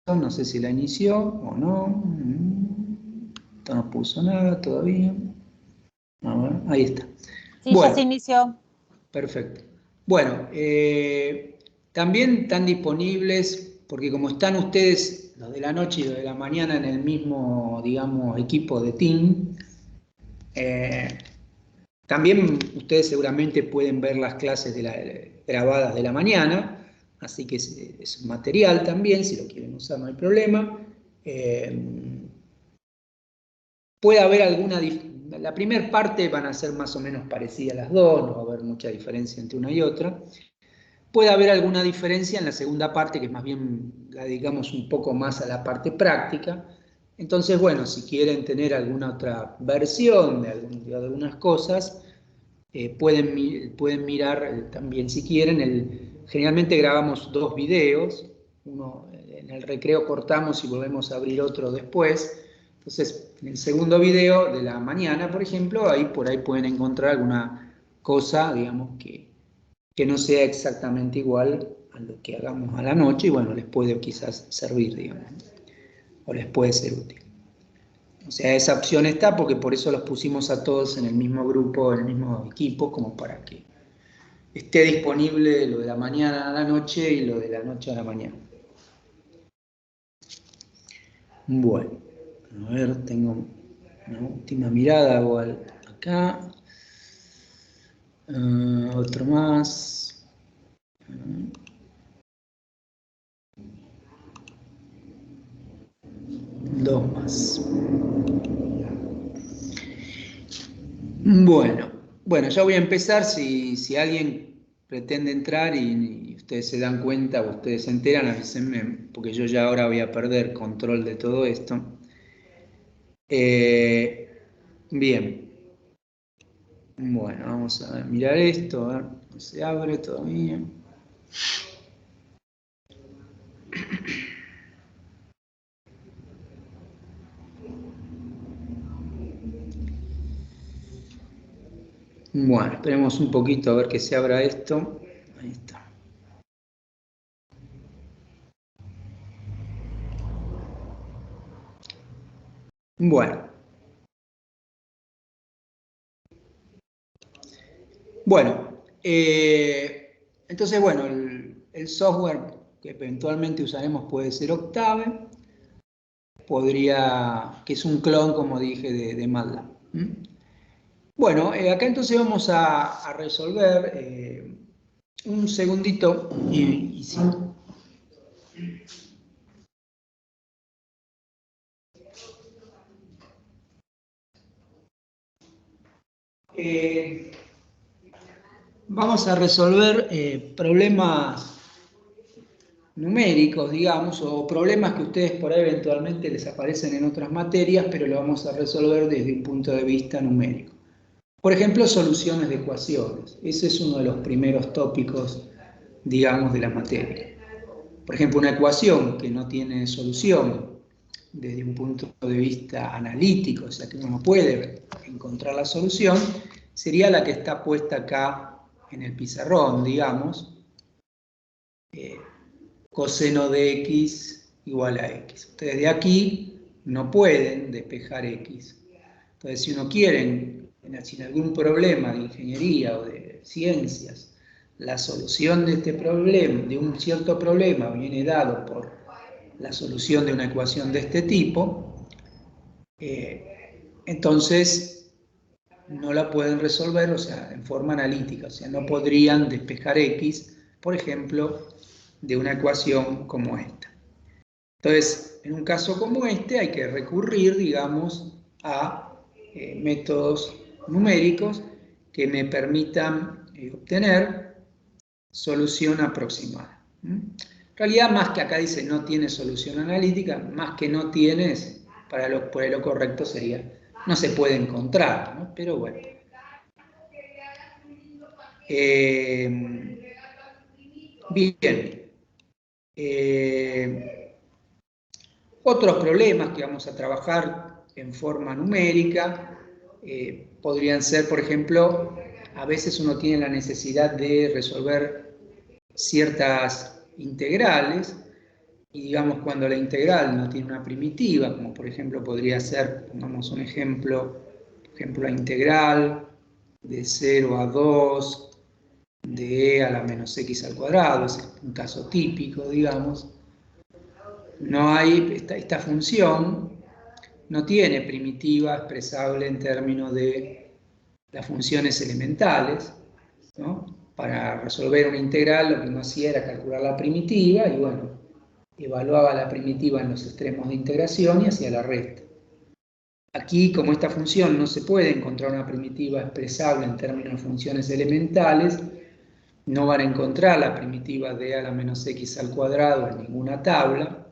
no sé si la inició o no. Esto no puso nada todavía. A ver, ahí está. Sí, ya se Bueno, inició. perfecto. Bueno, también están disponibles, porque como están ustedes, los de la noche y los de la mañana, en el mismo, digamos, equipo de team, también ustedes seguramente pueden ver las clases grabadas de la mañana, así que es material también, si lo quieren usar no hay problema. Puede haber la primera parte van a ser más o menos parecidas las dos, no va a haber mucha diferencia entre una y otra. Puede haber alguna diferencia en la segunda parte, que más bien la dedicamos un poco más a la parte práctica. Entonces, bueno, si quieren tener alguna otra versión de algunas cosas, pueden mirar también si quieren. Generalmente grabamos 2 videos, uno en el recreo cortamos y volvemos a abrir otro después. Entonces, en el segundo video de la mañana, por ejemplo, por ahí pueden encontrar alguna cosa, digamos, que no sea exactamente igual a lo que hagamos a la noche y bueno, les puede quizás servir, digamos, o les puede ser útil. O sea, esa opción está porque por eso los pusimos a todos en el mismo grupo, en el mismo equipo, como para que esté disponible lo de la mañana a la noche y lo de la noche a la mañana. Bueno, a ver, tengo una última mirada igual acá. Otro más. Dos más. Bueno, ya voy a empezar. Si alguien pretende entrar y ustedes se dan cuenta o ustedes se enteran, avísenme, porque yo ya ahora voy a perder control de todo esto. Bien. Bueno, vamos a mirar esto, a ver, no se abre todavía. Bueno, esperemos un poquito a ver que se abra esto. Ahí está. Bueno. Bueno, entonces, bueno, el software que eventualmente usaremos puede ser Octave, que es un clon, como dije, de MATLAB. Bueno, acá entonces vamos a resolver un segundito y sí. Vamos a resolver problemas numéricos, digamos, o problemas que ustedes por ahí eventualmente les aparecen en otras materias, pero lo vamos a resolver desde un punto de vista numérico. Por ejemplo, soluciones de ecuaciones. Ese es uno de los primeros tópicos, digamos, de la materia. Por ejemplo, una ecuación que no tiene solución desde un punto de vista analítico, o sea que uno no puede encontrar la solución, sería la que está puesta acá en el pizarrón, digamos, coseno de x igual a x. Ustedes de aquí no pueden despejar x. Entonces, si uno quiere, sin algún problema de ingeniería o de ciencias, la solución de este problema, de un cierto problema, viene dado por la solución de una ecuación de este tipo, entonces no la pueden resolver, o sea, en forma analítica, o sea, no podrían despejar x, por ejemplo, de una ecuación como esta. Entonces, en un caso como este hay que recurrir, digamos, a métodos numéricos que me permitan obtener solución aproximada. En realidad, más que acá dice no tiene solución analítica, más que no tienes, por lo correcto sería no se puede encontrar, ¿no? Pero bueno. Bien. Otros problemas que vamos a trabajar en forma numérica podrían ser, por ejemplo, a veces uno tiene la necesidad de resolver ciertas integrales y digamos cuando la integral no tiene una primitiva, como por ejemplo podría ser, pongamos un ejemplo, por ejemplo la integral de 0 a 2 de e a la menos x al cuadrado, es un caso típico, digamos. No hay, esta función no tiene primitiva expresable en términos de las funciones elementales, ¿no? Para resolver una integral lo que uno hacía era calcular la primitiva y bueno, evaluaba la primitiva en los extremos de integración y hacía la resta. Aquí, como esta función no se puede encontrar una primitiva expresable en términos de funciones elementales, no van a encontrar la primitiva de a la menos x al cuadrado en ninguna tabla.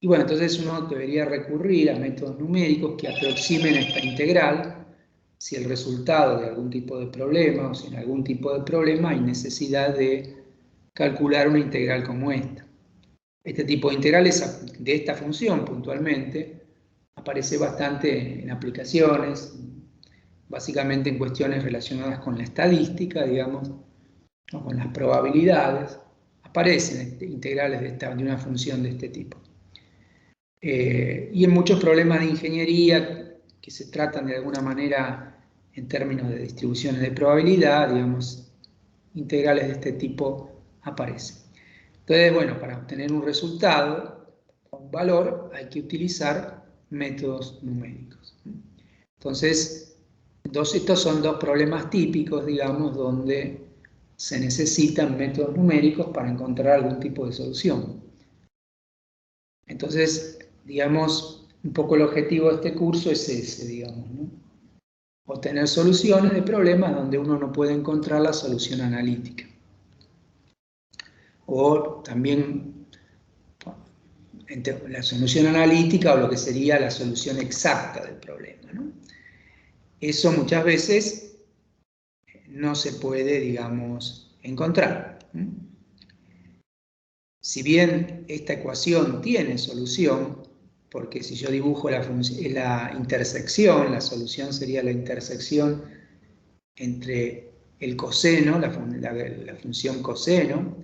Y bueno, entonces uno debería recurrir a métodos numéricos que aproximen esta integral si el resultado de algún tipo de problema o si en algún tipo de problema hay necesidad de calcular una integral como esta. Este tipo de integrales de esta función puntualmente aparece bastante en aplicaciones, básicamente en cuestiones relacionadas con la estadística, digamos, o con las probabilidades. Aparecen integrales de una función de este tipo. Y en muchos problemas de ingeniería que se tratan de alguna manera en términos de distribuciones de probabilidad, digamos, integrales de este tipo aparecen. Entonces, bueno, para obtener un resultado o un valor hay que utilizar métodos numéricos. Entonces, estos son dos problemas típicos, digamos, donde se necesitan métodos numéricos para encontrar algún tipo de solución. Entonces, digamos, un poco el objetivo de este curso es ese, digamos, ¿no? Obtener soluciones de problemas donde uno no puede encontrar la solución analítica. O también la solución analítica o lo que sería la solución exacta del problema, ¿no? Eso muchas veces no se puede, digamos, encontrar. Si bien esta ecuación tiene solución, porque si yo dibujo la intersección, la solución sería la intersección entre el coseno, la función coseno,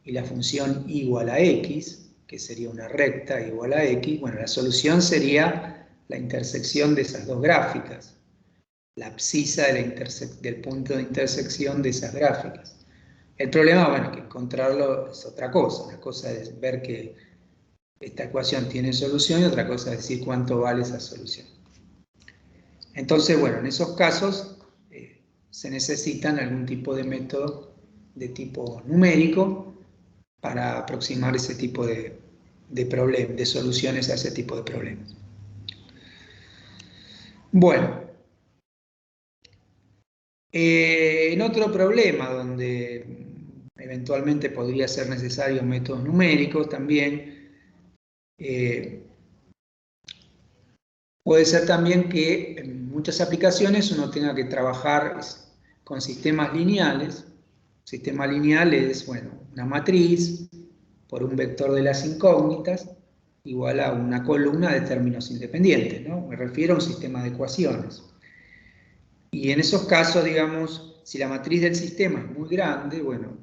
y la función igual a x, que sería una recta igual a x, bueno, la solución sería la intersección de esas dos gráficas, la abscisa del punto de intersección de esas gráficas. El problema, bueno, que encontrarlo es otra cosa. Una cosa es ver que esta ecuación tiene solución y otra cosa es decir cuánto vale esa solución. Entonces, bueno, en esos casos se necesitan algún tipo de método de tipo numérico para aproximar ese tipo de problemas, de soluciones a ese tipo de problemas. Bueno, en otro problema donde eventualmente podría ser necesario métodos numéricos también, puede ser también que en muchas aplicaciones uno tenga que trabajar con sistemas lineales. Sistema lineal es, bueno, una matriz por un vector de las incógnitas igual a una columna de términos independientes, ¿no? Me refiero a un sistema de ecuaciones. Y en esos casos, digamos, si la matriz del sistema es muy grande, bueno,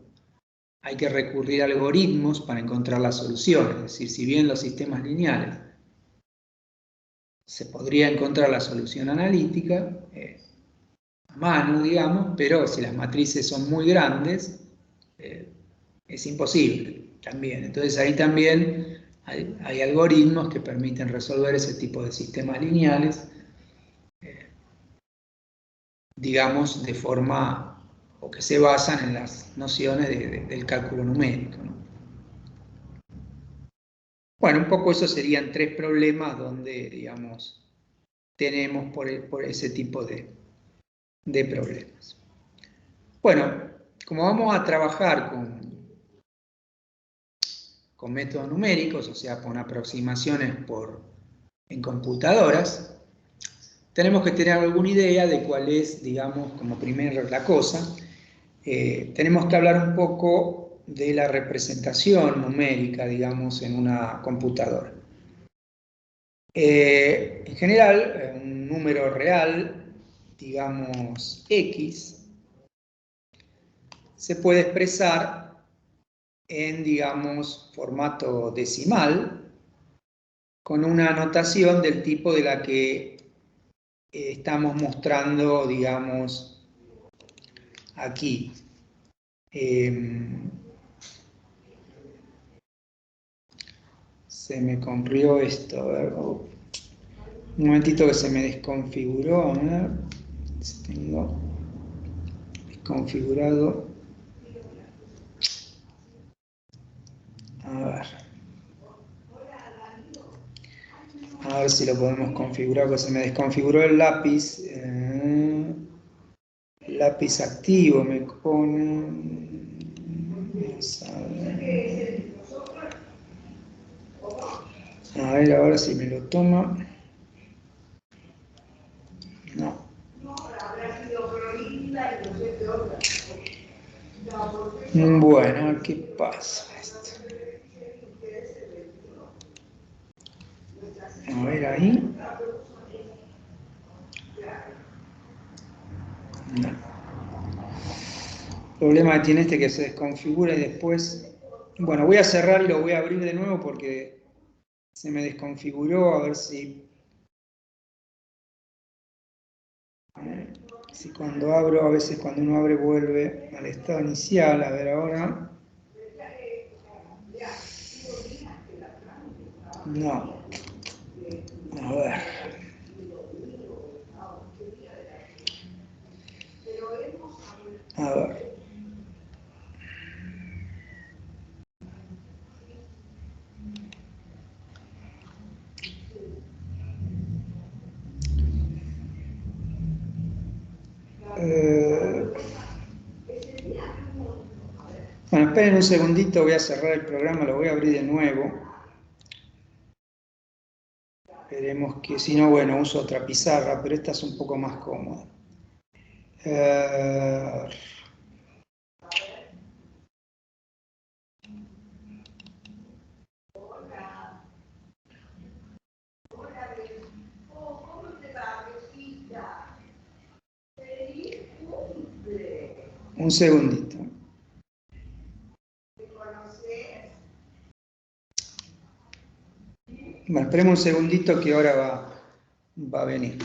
hay que recurrir a algoritmos para encontrar la solución. Es decir, si bien los sistemas lineales se podría encontrar la solución analítica a mano, digamos, pero si las matrices son muy grandes, es imposible también. Entonces ahí también hay algoritmos que permiten resolver ese tipo de sistemas lineales, digamos, de forma, o que se basan en las nociones del cálculo numérico, ¿no? Bueno, un poco esos serían tres problemas donde, digamos, tenemos por ese tipo de problemas. Bueno, como vamos a trabajar con métodos numéricos, o sea, con aproximaciones en computadoras, tenemos que tener alguna idea de cuál es, digamos, como primera la cosa. Tenemos que hablar un poco de la representación numérica, digamos, en una computadora. En general, un número real, digamos x, se puede expresar en, digamos, formato decimal, con una anotación del tipo de la que estamos mostrando, digamos, aquí. Se me corrió esto, a ver, un momentito que se me desconfiguró, a ver si tengo desconfigurado. A ver si lo podemos configurar, porque se me desconfiguró el lápiz. Lápiz activo me pone. A ver ahora si me lo toma. No. Bueno, ¿qué pasa esto? A ver ahí. No. El problema que tiene este que se desconfigura y después... Bueno, voy a cerrar y lo voy a abrir de nuevo porque se me desconfiguró, a ver si... Si cuando abro, a veces cuando uno abre vuelve al estado inicial. A ver ahora. No. A ver. A ver. Bueno, esperen un segundito, voy a cerrar el programa, lo voy a abrir de nuevo. Esperemos que, si no, bueno, uso otra pizarra, pero esta es un poco más cómoda. Un segundito. Bueno, esperemos un segundito que ahora va a venir.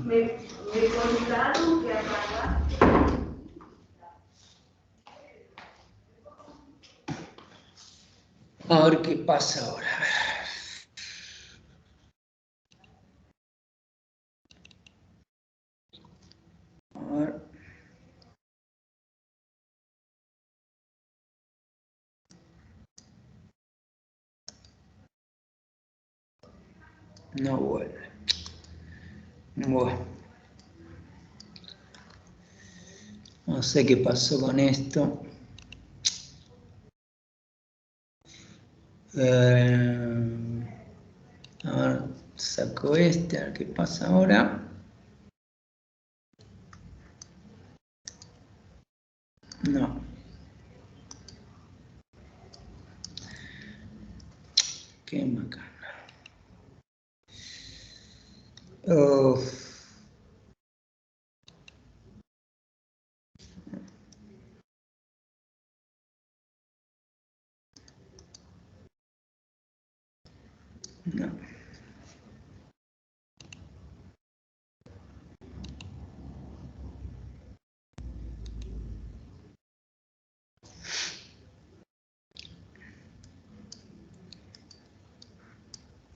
Me contaron que acá. A ver qué pasa ahora. A ver. No vuelve. Bueno. No sé qué pasó con esto. A ver, saco este, a ver qué pasa ahora. No. Qué macana. No.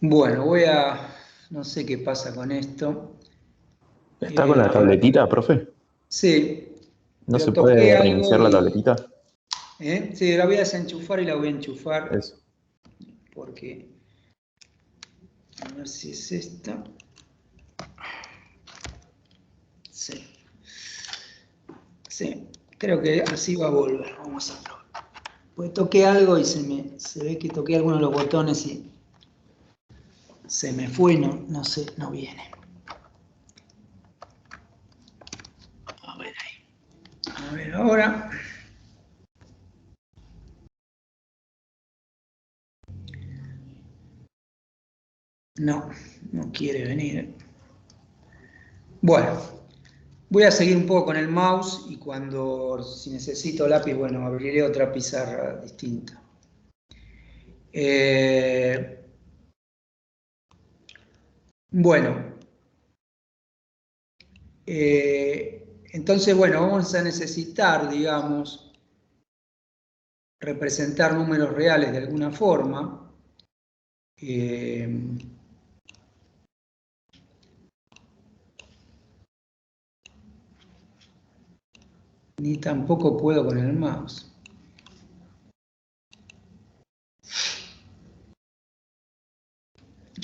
Bueno, voy a... No sé qué pasa con esto. ¿Está con la tabletita, profe? Sí, ¿No pero se toqué puede algo reiniciar la y... tabletita? Sí, la voy a desenchufar y la voy a enchufar. Eso. Porque... A ver si es esta. Sí. Sí, creo que así va a volver. Vamos a probar. Pues toqué algo y se ve que toqué algunos de los botones y se me fue, no sé, no viene. A ver ahí. A ver ahora. No, no quiere venir. Bueno, Voy a seguir un poco con el mouse y si necesito lápiz, bueno, abriré otra pizarra distinta. Bueno, entonces, bueno, vamos a necesitar, digamos, representar números reales de alguna forma. Ni tampoco puedo con el mouse.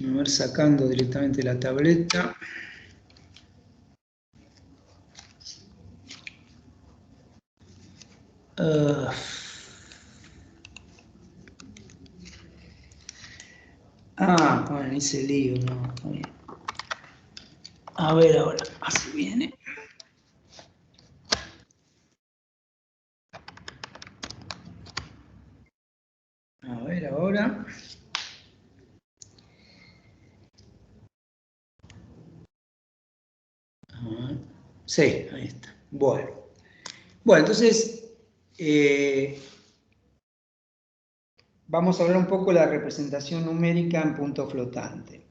A ver, sacando directamente la tableta. Bueno, hice lío, no, está bien. A ver ahora, así viene. A ver ahora. Sí, ahí está. Bueno, entonces vamos a hablar un poco de la representación numérica en punto flotante.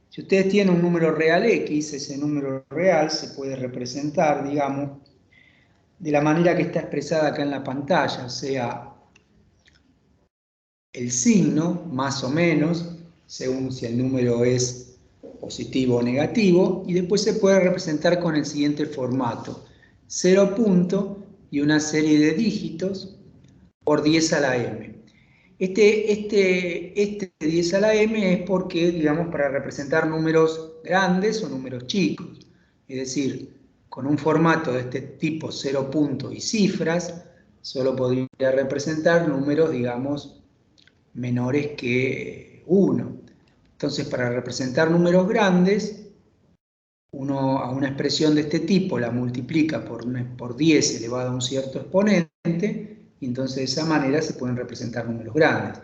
Si ustedes tienen un número real X, ese número real se puede representar, digamos, de la manera que está expresada acá en la pantalla, o sea, el signo, más o menos, según si el número es positivo o negativo, y después se puede representar con el siguiente formato: 0 punto y una serie de dígitos por 10 a la m. Este 10 a la m es porque, digamos, para representar números grandes o números chicos. Es decir, con un formato de este tipo 0 punto y cifras, solo podría representar números, digamos, menores que 1. Entonces, para representar números grandes, uno a una expresión de este tipo la multiplica por 10 elevado a un cierto exponente, y entonces de esa manera se pueden representar números grandes.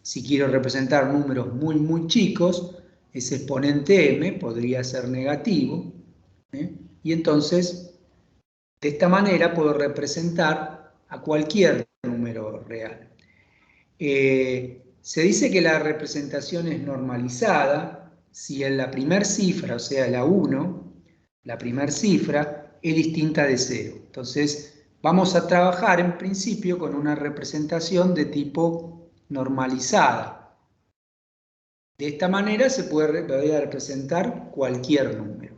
Si quiero representar números muy, muy chicos, ese exponente m podría ser negativo, y entonces de esta manera puedo representar a cualquier número real. Se dice que la representación es normalizada si en la primera cifra, o sea, la 1, la primera cifra, es distinta de 0. Entonces, vamos a trabajar en principio con una representación de tipo normalizada. De esta manera se puede representar cualquier número.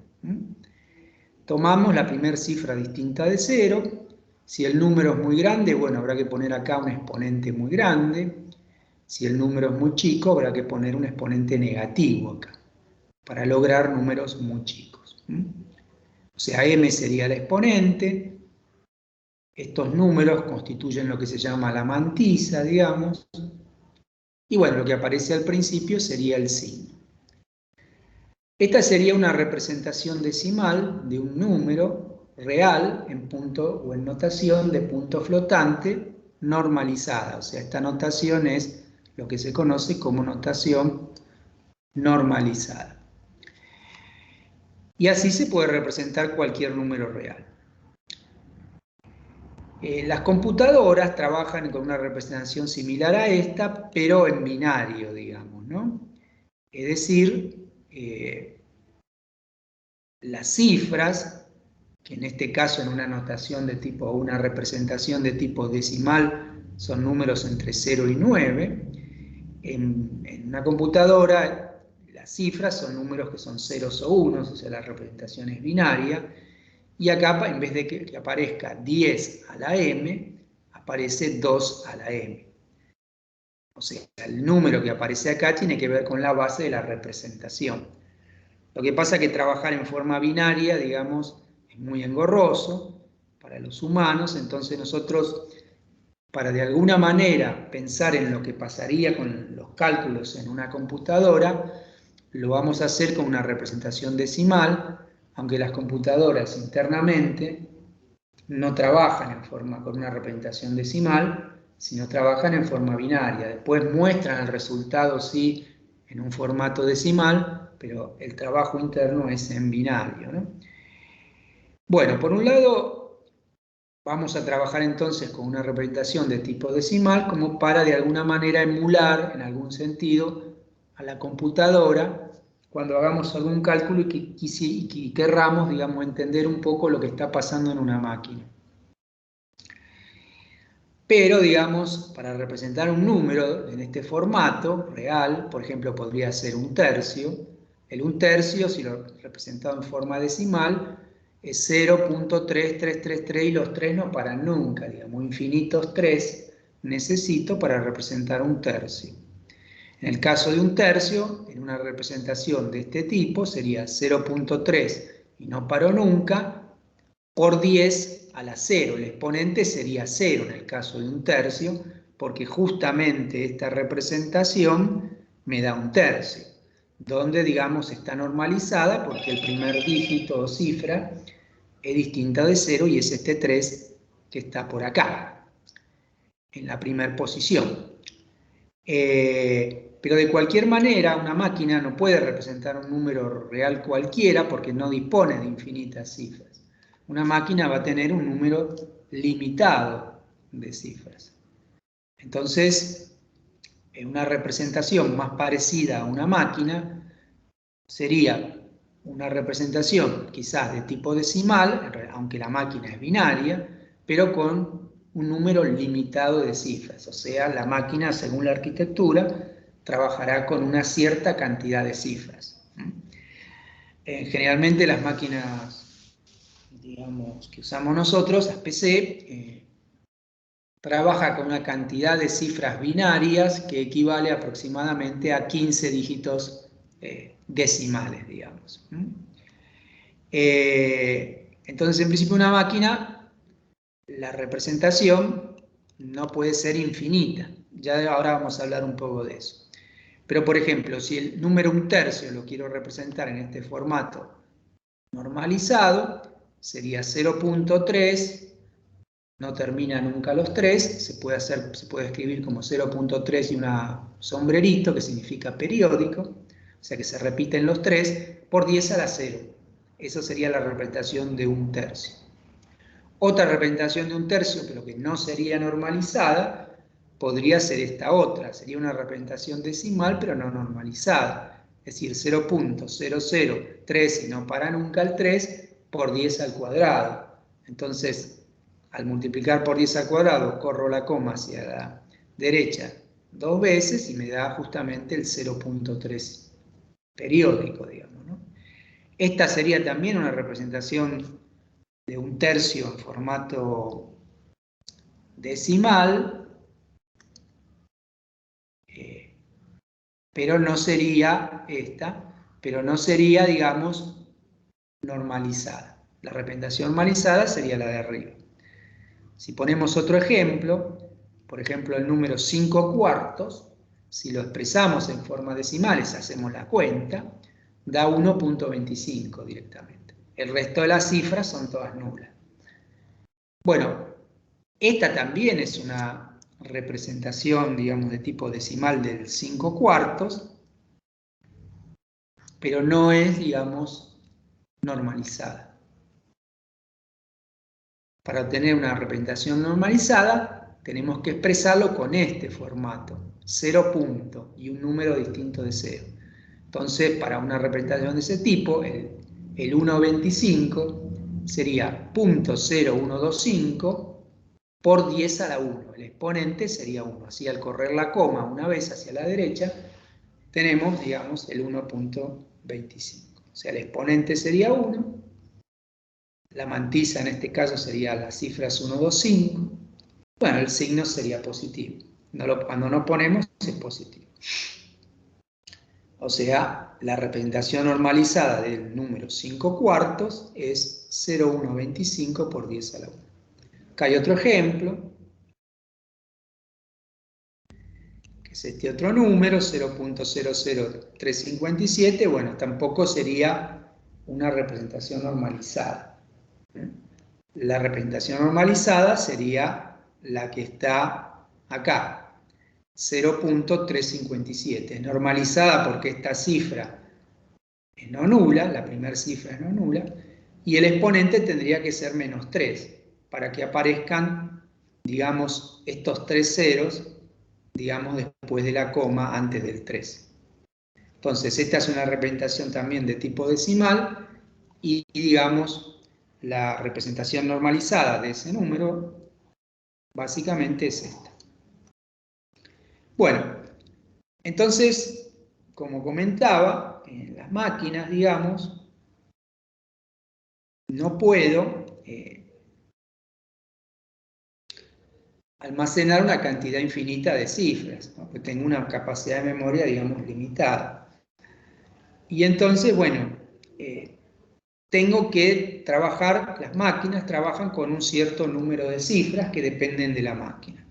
Tomamos la primera cifra distinta de 0. Si el número es muy grande, bueno, habrá que poner acá un exponente muy grande. Si el número es muy chico, habrá que poner un exponente negativo acá, para lograr números muy chicos. O sea, m sería el exponente. Estos números constituyen lo que se llama la mantisa, digamos. Y bueno, lo que aparece al principio sería el signo. Esta sería una representación decimal de un número real en punto o en notación de punto flotante normalizada. O sea, esta notación es lo que se conoce como notación normalizada. Y así se puede representar cualquier número real. Las computadoras trabajan con una representación similar a esta, pero en binario, digamos, ¿no? Es decir, las cifras, que en este caso en una notación de tipo, una representación de tipo decimal, son números entre 0 y 9, en una computadora las cifras son números que son ceros o unos, o sea, la representación es binaria, y acá en vez de que aparezca 10 a la m, aparece 2 a la m. O sea, el número que aparece acá tiene que ver con la base de la representación. Lo que pasa es que trabajar en forma binaria, digamos, es muy engorroso para los humanos, entonces nosotros, para de alguna manera pensar en lo que pasaría con los cálculos en una computadora, lo vamos a hacer con una representación decimal, aunque las computadoras internamente no trabajan con una representación decimal, sino trabajan en forma binaria. Después muestran el resultado, sí, en un formato decimal, pero el trabajo interno es en binario, ¿no? Bueno, por un lado, vamos a trabajar entonces con una representación de tipo decimal como para de alguna manera emular, en algún sentido, a la computadora cuando hagamos algún cálculo y que querramos, digamos, entender un poco lo que está pasando en una máquina. Pero, digamos, para representar un número en este formato real, por ejemplo, podría ser un tercio. El un tercio, si lo representado en forma decimal, es 0.3333 y los 3 no paran nunca, digamos, infinitos 3 necesito para representar un tercio. En el caso de un tercio, en una representación de este tipo, sería 0.3 y no paró nunca, por 10 a la 0. El exponente sería 0 en el caso de un tercio, porque justamente esta representación me da un tercio, donde, digamos, está normalizada porque el primer dígito o cifra es distinta de 0 y es este 3 que está por acá, en la primera posición. Pero de cualquier manera, una máquina no puede representar un número real cualquiera porque no dispone de infinitas cifras. Una máquina va a tener un número limitado de cifras. Entonces, una representación más parecida a una máquina sería una representación quizás de tipo decimal, aunque la máquina es binaria, pero con un número limitado de cifras. O sea, la máquina, según la arquitectura, trabajará con una cierta cantidad de cifras. Generalmente las máquinas, digamos, que usamos nosotros, las PC, trabaja con una cantidad de cifras binarias que equivale aproximadamente a 15 dígitos decimales, digamos. Entonces, en principio, una máquina, la representación no puede ser infinita. Ya ahora vamos a hablar un poco de eso. Pero, por ejemplo, si el número un tercio lo quiero representar en este formato normalizado, sería 0.3, no termina nunca los 3, se puede escribir como 0.3 y un sombrerito, que significa periódico, o sea que se repiten los 3, por 10 a la 0. Eso sería la representación de un tercio. Otra representación de un tercio, pero que no sería normalizada, podría ser esta otra. Sería una representación decimal, pero no normalizada. Es decir, 0.003, y no para nunca el 3, por 10 al cuadrado. Entonces, al multiplicar por 10 al cuadrado, corro la coma hacia la derecha 2 veces y me da justamente el 0.3 periódico, digamos, ¿no? Esta sería también una representación de un tercio en formato decimal, pero no sería esta, pero no sería, digamos, normalizada. La representación normalizada sería la de arriba. Si ponemos otro ejemplo, por ejemplo el número 5 cuartos, si lo expresamos en forma decimales, hacemos la cuenta, da 1.25 directamente. El resto de las cifras son todas nulas. Bueno, esta también es una representación, digamos, de tipo decimal del 5 cuartos, pero no es, digamos, normalizada. Para obtener una representación normalizada, tenemos que expresarlo con este formato, 0 punto y un número distinto de 0. Entonces, para una representación de ese tipo, el 1.25 sería 0.0125 por 10 a la 1. El exponente sería 1. Así, al correr la coma una vez hacia la derecha, tenemos, digamos, el 1.25. O sea, el exponente sería 1. La mantisa en este caso sería las cifras 1, 2, 5. Bueno, el signo sería positivo. Cuando no ponemos, es positivo. O sea, la representación normalizada del número 5 cuartos es 0,125 por 10 a la 1. Acá hay otro ejemplo, que es este otro número, 0.00357. Bueno, tampoco sería una representación normalizada. La representación normalizada sería la que está acá, 0.357. Normalizada porque esta cifra es no nula, la primera cifra es no nula, y el exponente tendría que ser menos 3, para que aparezcan, digamos, estos 3 ceros, digamos, después de la coma, antes del 3. Entonces, esta es una representación también de tipo decimal, y digamos, la representación normalizada de ese número, básicamente es esta. Bueno, entonces, como comentaba, en las máquinas, digamos, no puedo almacenar una cantidad infinita de cifras, ¿no? Porque tengo una capacidad de memoria, digamos, limitada. Y entonces, bueno, tengo que trabajar, las máquinas trabajan con un cierto número de cifras que dependen de la máquina.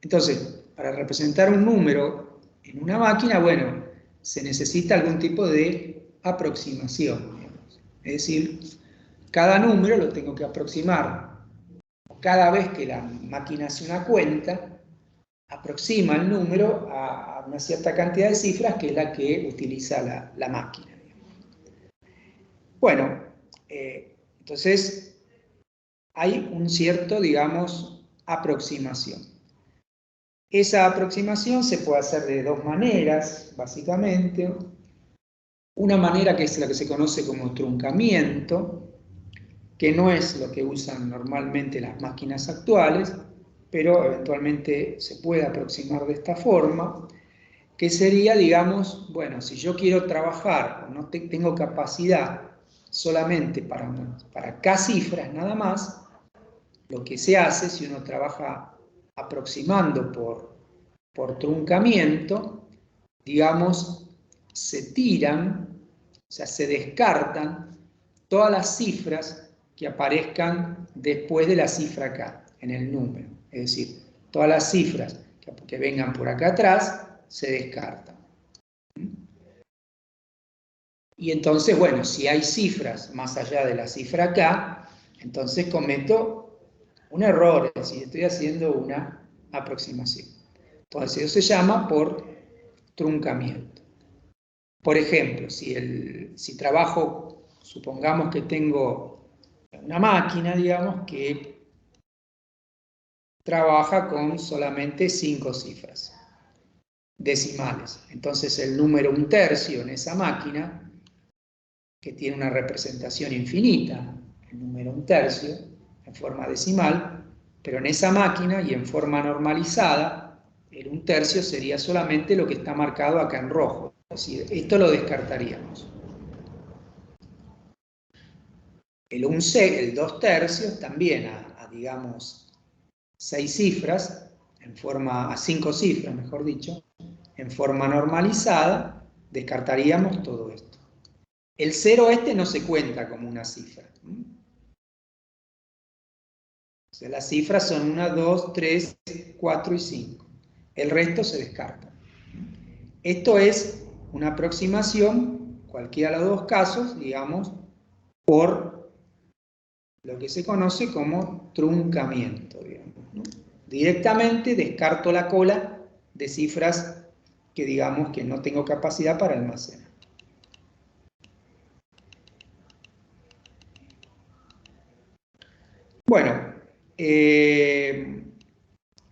Entonces, para representar un número en una máquina, bueno, se necesita algún tipo de aproximación, digamos. Es decir, cada número lo tengo que aproximar. Cada vez que la máquina hace una cuenta, aproxima el número a una cierta cantidad de cifras que es la que utiliza la máquina. Bueno, entonces hay un cierto, digamos, aproximación. Esa aproximación se puede hacer de dos maneras, básicamente. Una manera que es la que se conoce como truncamiento, que no es lo que usan normalmente las máquinas actuales, pero eventualmente se puede aproximar de esta forma, que sería, digamos, bueno, si yo quiero trabajar o no tengo capacidad solamente para K cifras nada más, lo que se hace si uno trabaja aproximando por truncamiento, digamos, se tiran, o sea, se descartan todas las cifras que aparezcan después de la cifra K en el número. Es decir, todas las cifras que vengan por acá atrás se descartan. Y entonces, bueno, si hay cifras más allá de la cifra K, entonces cometo un error, es decir, estoy haciendo una aproximación. Entonces, eso se llama por truncamiento. Por ejemplo, si trabajo, supongamos que tengo una máquina, digamos, que trabaja con solamente 5 cifras decimales. Entonces, el número 1/3 en esa máquina, que tiene una representación infinita, el número 1/3, en forma decimal, pero en esa máquina y en forma normalizada, el 1/3 sería solamente lo que está marcado acá en rojo. Es decir, esto lo descartaríamos. El 2/3 también digamos, 6 cifras, a 5 cifras, mejor dicho, en forma normalizada, descartaríamos todo esto. El 0 no se cuenta como una cifra. O sea, las cifras son 1, 2, 3, 4 y 5. El resto se descarta. Esto es una aproximación, cualquiera de los dos casos, digamos, por lo que se conoce como truncamiento, digamos, ¿no? Directamente descarto la cola de cifras que digamos que no tengo capacidad para almacenar. Bueno,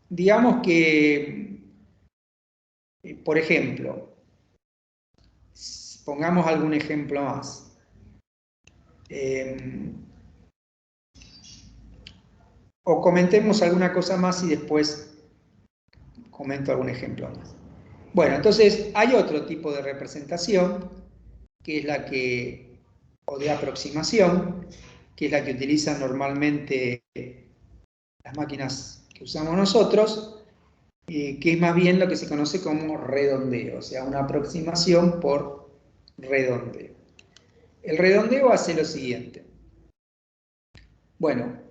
digamos que, por ejemplo, pongamos algún ejemplo más. O comentemos alguna cosa más y después comento algún ejemplo más. Bueno, entonces hay otro tipo de representación, que es la que, o de aproximación, que es la que utilizan normalmente las máquinas que usamos nosotros, que es más bien lo que se conoce como redondeo, o sea, una aproximación por redondeo. El redondeo hace lo siguiente. Bueno,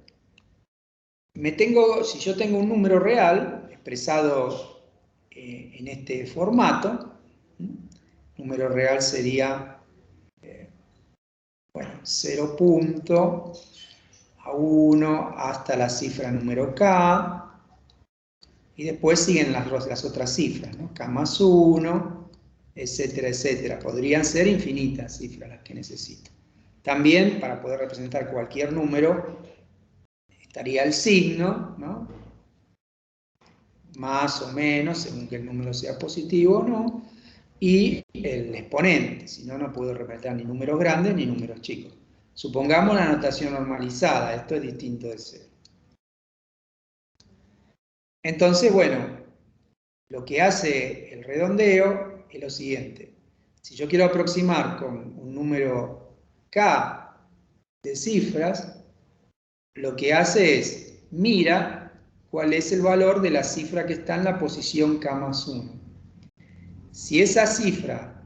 si yo tengo un número real expresado en este formato, número real sería, bueno, 0.1 hasta la cifra número K, y después siguen las otras cifras, ¿no? K más 1, etcétera, etcétera. Podrían ser infinitas cifras las que necesito. También, para poder representar cualquier número, estaría el signo, ¿no? Más o menos, según que el número sea positivo o no, y el exponente, si no, no puedo representar ni números grandes ni números chicos. Supongamos la notación normalizada, esto es distinto de 0. Entonces, bueno, lo que hace el redondeo es lo siguiente. Si yo quiero aproximar con un número k de cifras, lo que hace es, mira cuál es el valor de la cifra que está en la posición k más 1. Si esa cifra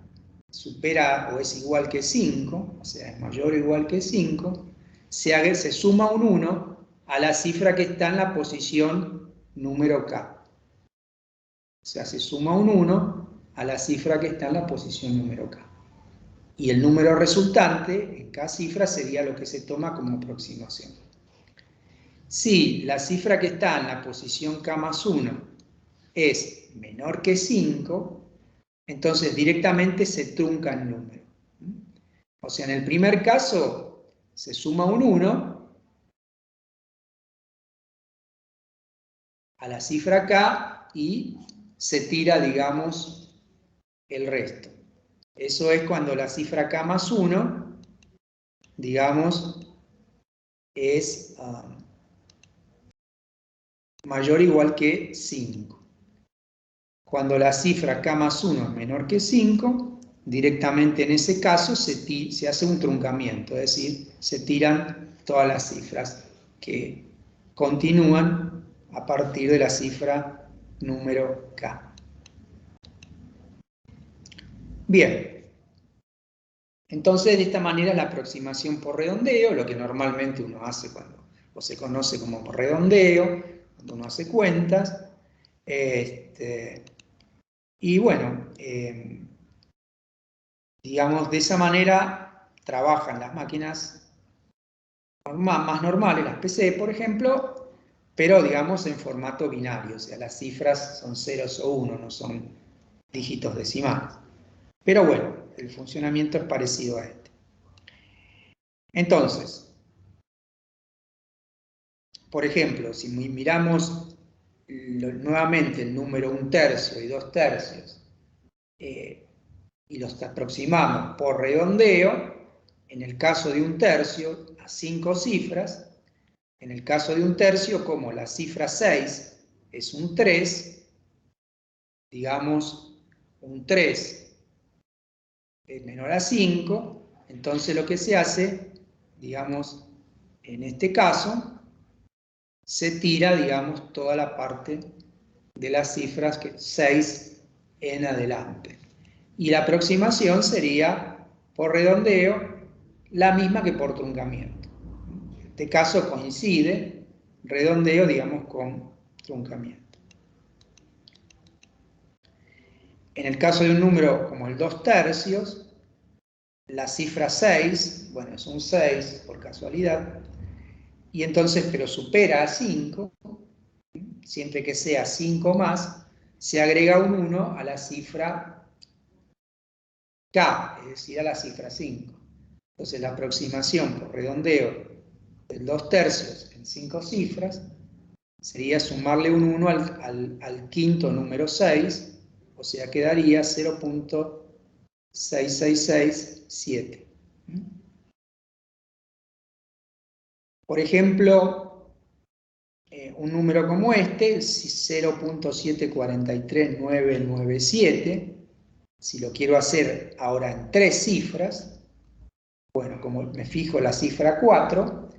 supera o es igual que 5, o sea, es mayor o igual que 5, se suma un 1 a la cifra que está en la posición número k. O sea, se suma un 1 a la cifra que está en la posición número k. Y el número resultante en k cifras sería lo que se toma como aproximación. Si la cifra que está en la posición k más 1 es menor que 5, entonces directamente se trunca el número. O sea, en el primer caso se suma un 1 a la cifra k y se tira, digamos, el resto. Eso es cuando la cifra k más 1, digamos, es mayor o igual que 5. Cuando la cifra k más 1 es menor que 5, directamente en ese caso se hace un truncamiento, es decir, se tiran todas las cifras que continúan a partir de la cifra número k. Bien, entonces de esta manera la aproximación por redondeo, lo que normalmente uno hace cuando, o se conoce como redondeo, cuando uno hace cuentas, y bueno, digamos, de esa manera trabajan las máquinas más normales, las PC, por ejemplo, pero digamos en formato binario, o sea, las cifras son ceros o unos, no son dígitos decimales. Pero bueno, el funcionamiento es parecido a este. Entonces, por ejemplo, si miramos nuevamente el número 1/3 y 2/3, y los aproximamos por redondeo, en el caso de 1/3 a 5 cifras, en el caso de 1/3, como la cifra 6 es un 3, digamos, un 3 es menor a 5, entonces lo que se hace, digamos, en este caso, se tira, digamos, toda la parte de las cifras que 6 en adelante. Y la aproximación sería, por redondeo, la misma que por truncamiento. En este caso coincide redondeo, digamos, con truncamiento. En el caso de un número como el 2/3, la cifra 6, bueno, es un 6 por casualidad, y entonces, pero supera a 5, siempre que sea 5 más, se agrega un 1 a la cifra k, es decir, a la cifra 5. Entonces la aproximación por redondeo del 2/3 en 5 cifras sería sumarle un 1 al quinto número 6, o sea, quedaría 0.6667. Por ejemplo, un número como este, 0.743997, si lo quiero hacer ahora en 3 cifras, bueno, como me fijo la cifra 4,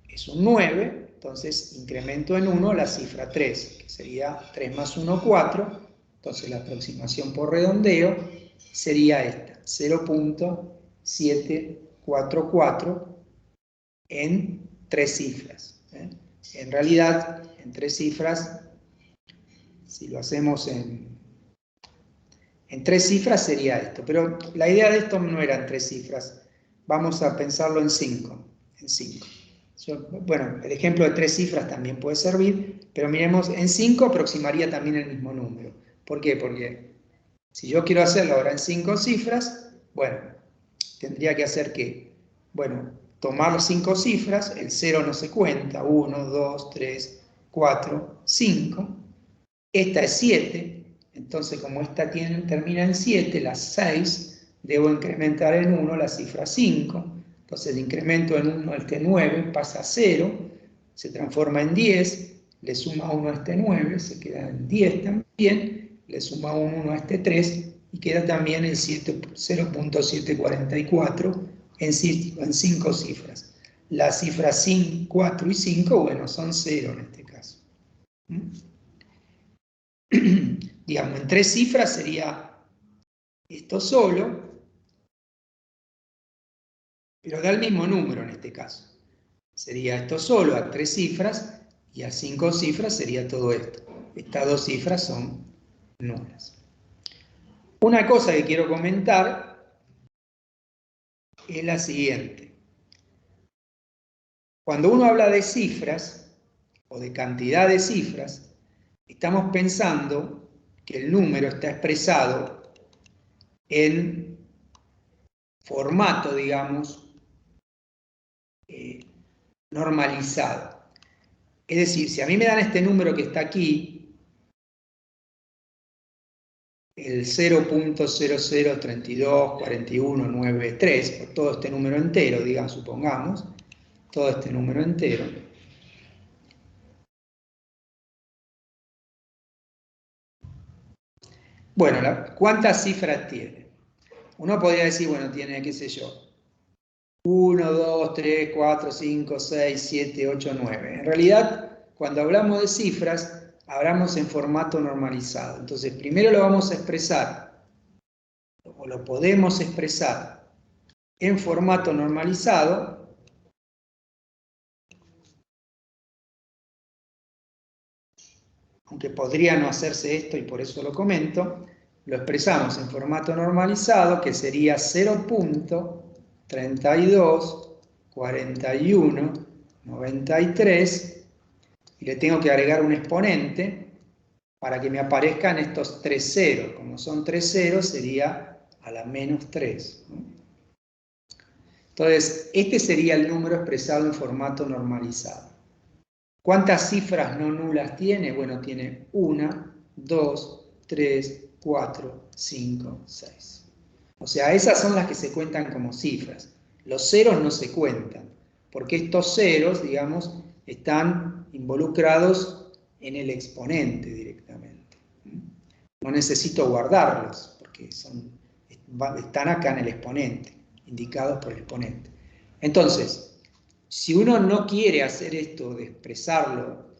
es un 9, entonces incremento en 1 la cifra 3, que sería 3 más 1, 4, entonces la aproximación por redondeo sería esta, 0.744 en 3 cifras. En realidad, en 3 cifras, si lo hacemos en 3 cifras sería esto, pero la idea de esto no era en 3 cifras, vamos a pensarlo en 5. Bueno, el ejemplo de 3 cifras también puede servir, pero miremos, en 5 aproximaría también el mismo número. ¿Por qué? Porque Si yo quiero hacerlo ahora en 5 cifras, bueno, tendría que hacer que, bueno, tomar las 5 cifras, el 0 no se cuenta, 1, 2, 3, 4, 5. Esta es 7, entonces como esta termina en 7, las 6, debo incrementar en 1 la cifra 5. Entonces el incremento en 1 a este 9 pasa a 0, se transforma en 10, le suma 1 a este 9, se queda en 10 también, le suma un 1 a este 3 y queda también el 0.744 en 5 cifras. Las cifras 4 y 5, bueno, son 0 en este caso. Digamos, en 3 cifras sería esto solo, pero da el mismo número en este caso. Sería esto solo a 3 cifras y a 5 cifras sería todo esto. Estas 2 cifras son nulas. Una cosa que quiero comentar es la siguiente. Cuando uno habla de cifras o de cantidad de cifras, estamos pensando que el número está expresado en formato, digamos, normalizado. Es decir, si a mí me dan este número que está aquí, el 0.00324193, por todo este número entero, digamos, supongamos, todo este número entero, bueno, ¿cuántas cifras tiene? Uno podría decir, bueno, tiene, qué sé yo, 1, 2, 3, 4, 5, 6, 7, 8, 9. En realidad, cuando hablamos de cifras, hablamos en formato normalizado. Entonces, primero lo vamos a expresar, o lo podemos expresar en formato normalizado, aunque podría no hacerse esto y por eso lo comento, lo expresamos en formato normalizado, que sería 0.324193, y le tengo que agregar un exponente para que me aparezcan estos 3 ceros. Como son 3 ceros, sería a la menos 3. Entonces, este sería el número expresado en formato normalizado. ¿Cuántas cifras no nulas tiene? Bueno, tiene 1, 2, 3, 4, 5, 6. O sea, esas son las que se cuentan como cifras. Los ceros no se cuentan, porque estos ceros, digamos, están involucrados en el exponente directamente. No necesito guardarlos, porque están acá en el exponente, indicados por el exponente. Entonces, si uno no quiere hacer esto de expresarlo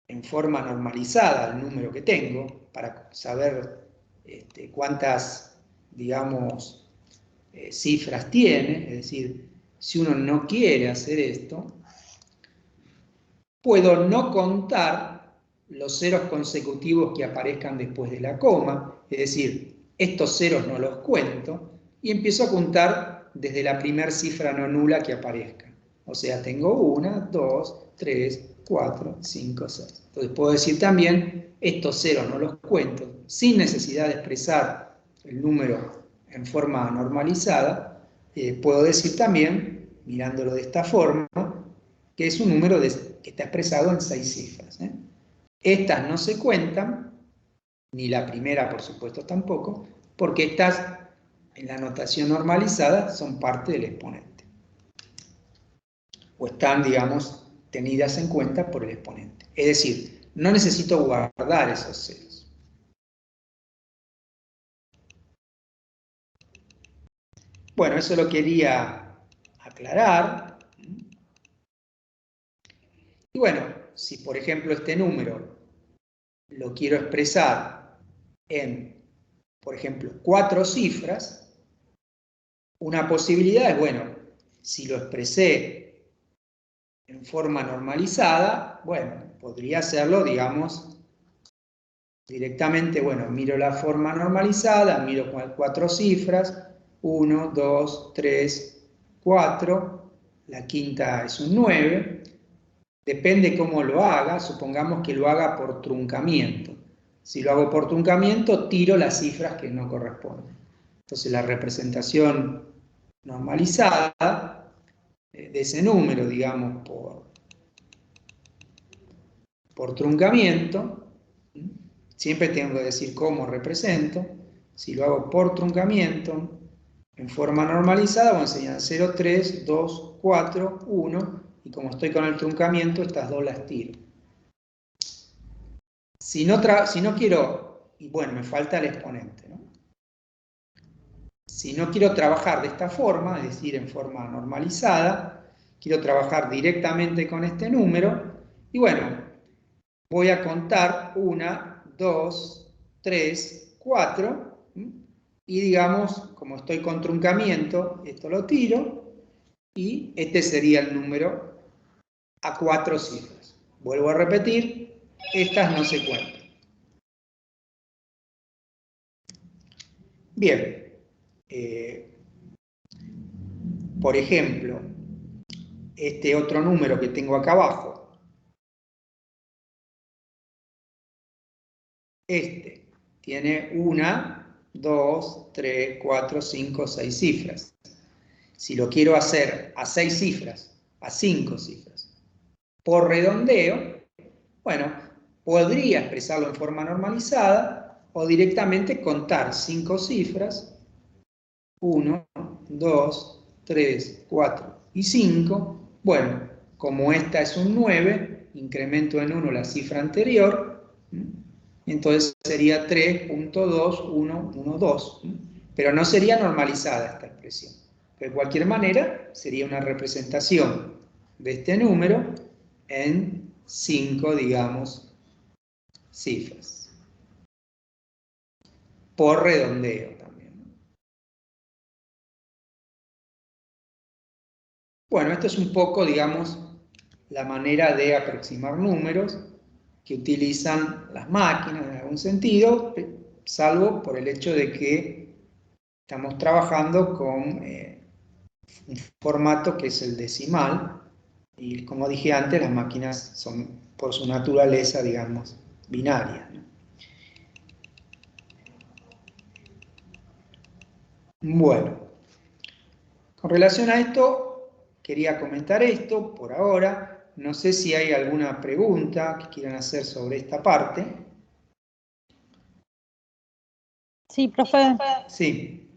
en forma normalizada, el número que tengo, para saber cuántas, digamos, cifras tiene, es decir, si uno no quiere hacer esto, puedo no contar los ceros consecutivos que aparezcan después de la coma, es decir, estos ceros no los cuento, y empiezo a contar desde la primera cifra no nula que aparezca. O sea, tengo 1, 2, 3, 4, 5, 6. Entonces puedo decir también, estos ceros no los cuento, sin necesidad de expresar el número en forma normalizada. Puedo decir también, mirándolo de esta forma, que es un número que está expresado en 6 cifras. Estas no se cuentan, ni la primera, por supuesto, tampoco, porque estas, en la notación normalizada, son parte del exponente. O están, digamos, tenidas en cuenta por el exponente. Es decir, no necesito guardar esos ceros. Bueno, eso lo quería aclarar. Y bueno, si por ejemplo este número lo quiero expresar en, por ejemplo, 4 cifras, una posibilidad es, bueno, si lo expresé en forma normalizada, bueno, podría hacerlo, digamos, directamente, bueno, miro la forma normalizada, miro 4 cifras, 1, 2, 3, 4, la quinta es un 9, depende cómo lo haga, supongamos que lo haga por truncamiento. Si lo hago por truncamiento, tiro las cifras que no corresponden. Entonces la representación normalizada de ese número, digamos, por truncamiento, siempre tengo que decir cómo represento. Si lo hago por truncamiento, en forma normalizada, voy a enseñar 0, 3, 2, 4, 1, y como estoy con el truncamiento, estas dos las tiro. Si no quiero, y bueno, me falta el exponente, ¿no? Si no quiero trabajar de esta forma, es decir, en forma normalizada, quiero trabajar directamente con este número, y bueno, voy a contar 1, 2, 3, 4, y digamos, como estoy con truncamiento, esto lo tiro, y este sería el número a 4 cifras. Vuelvo a repetir, estas no se cuentan. Bien, por ejemplo, este otro número que tengo acá abajo, este tiene 1, 2, 3, 4, 5, 6 cifras. Si lo quiero hacer a 6 cifras, a 5 cifras, por redondeo, bueno, podría expresarlo en forma normalizada o directamente contar 5 cifras, 1, 2, 3, 4 y 5. Bueno, como esta es un 9, incremento en 1 la cifra anterior, entonces sería 3.2112, pero no sería normalizada esta expresión. De cualquier manera, sería una representación de este número en 5, digamos, cifras. Por redondeo también. Bueno, esto es un poco, digamos, la manera de aproximar números que utilizan las máquinas en algún sentido, salvo por el hecho de que estamos trabajando con un formato que es el decimal, y como dije antes, las máquinas son por su naturaleza, digamos, binarias, ¿no? Bueno, con relación a esto, quería comentar esto por ahora. No sé si hay alguna pregunta que quieran hacer sobre esta parte. Sí, profe. Sí.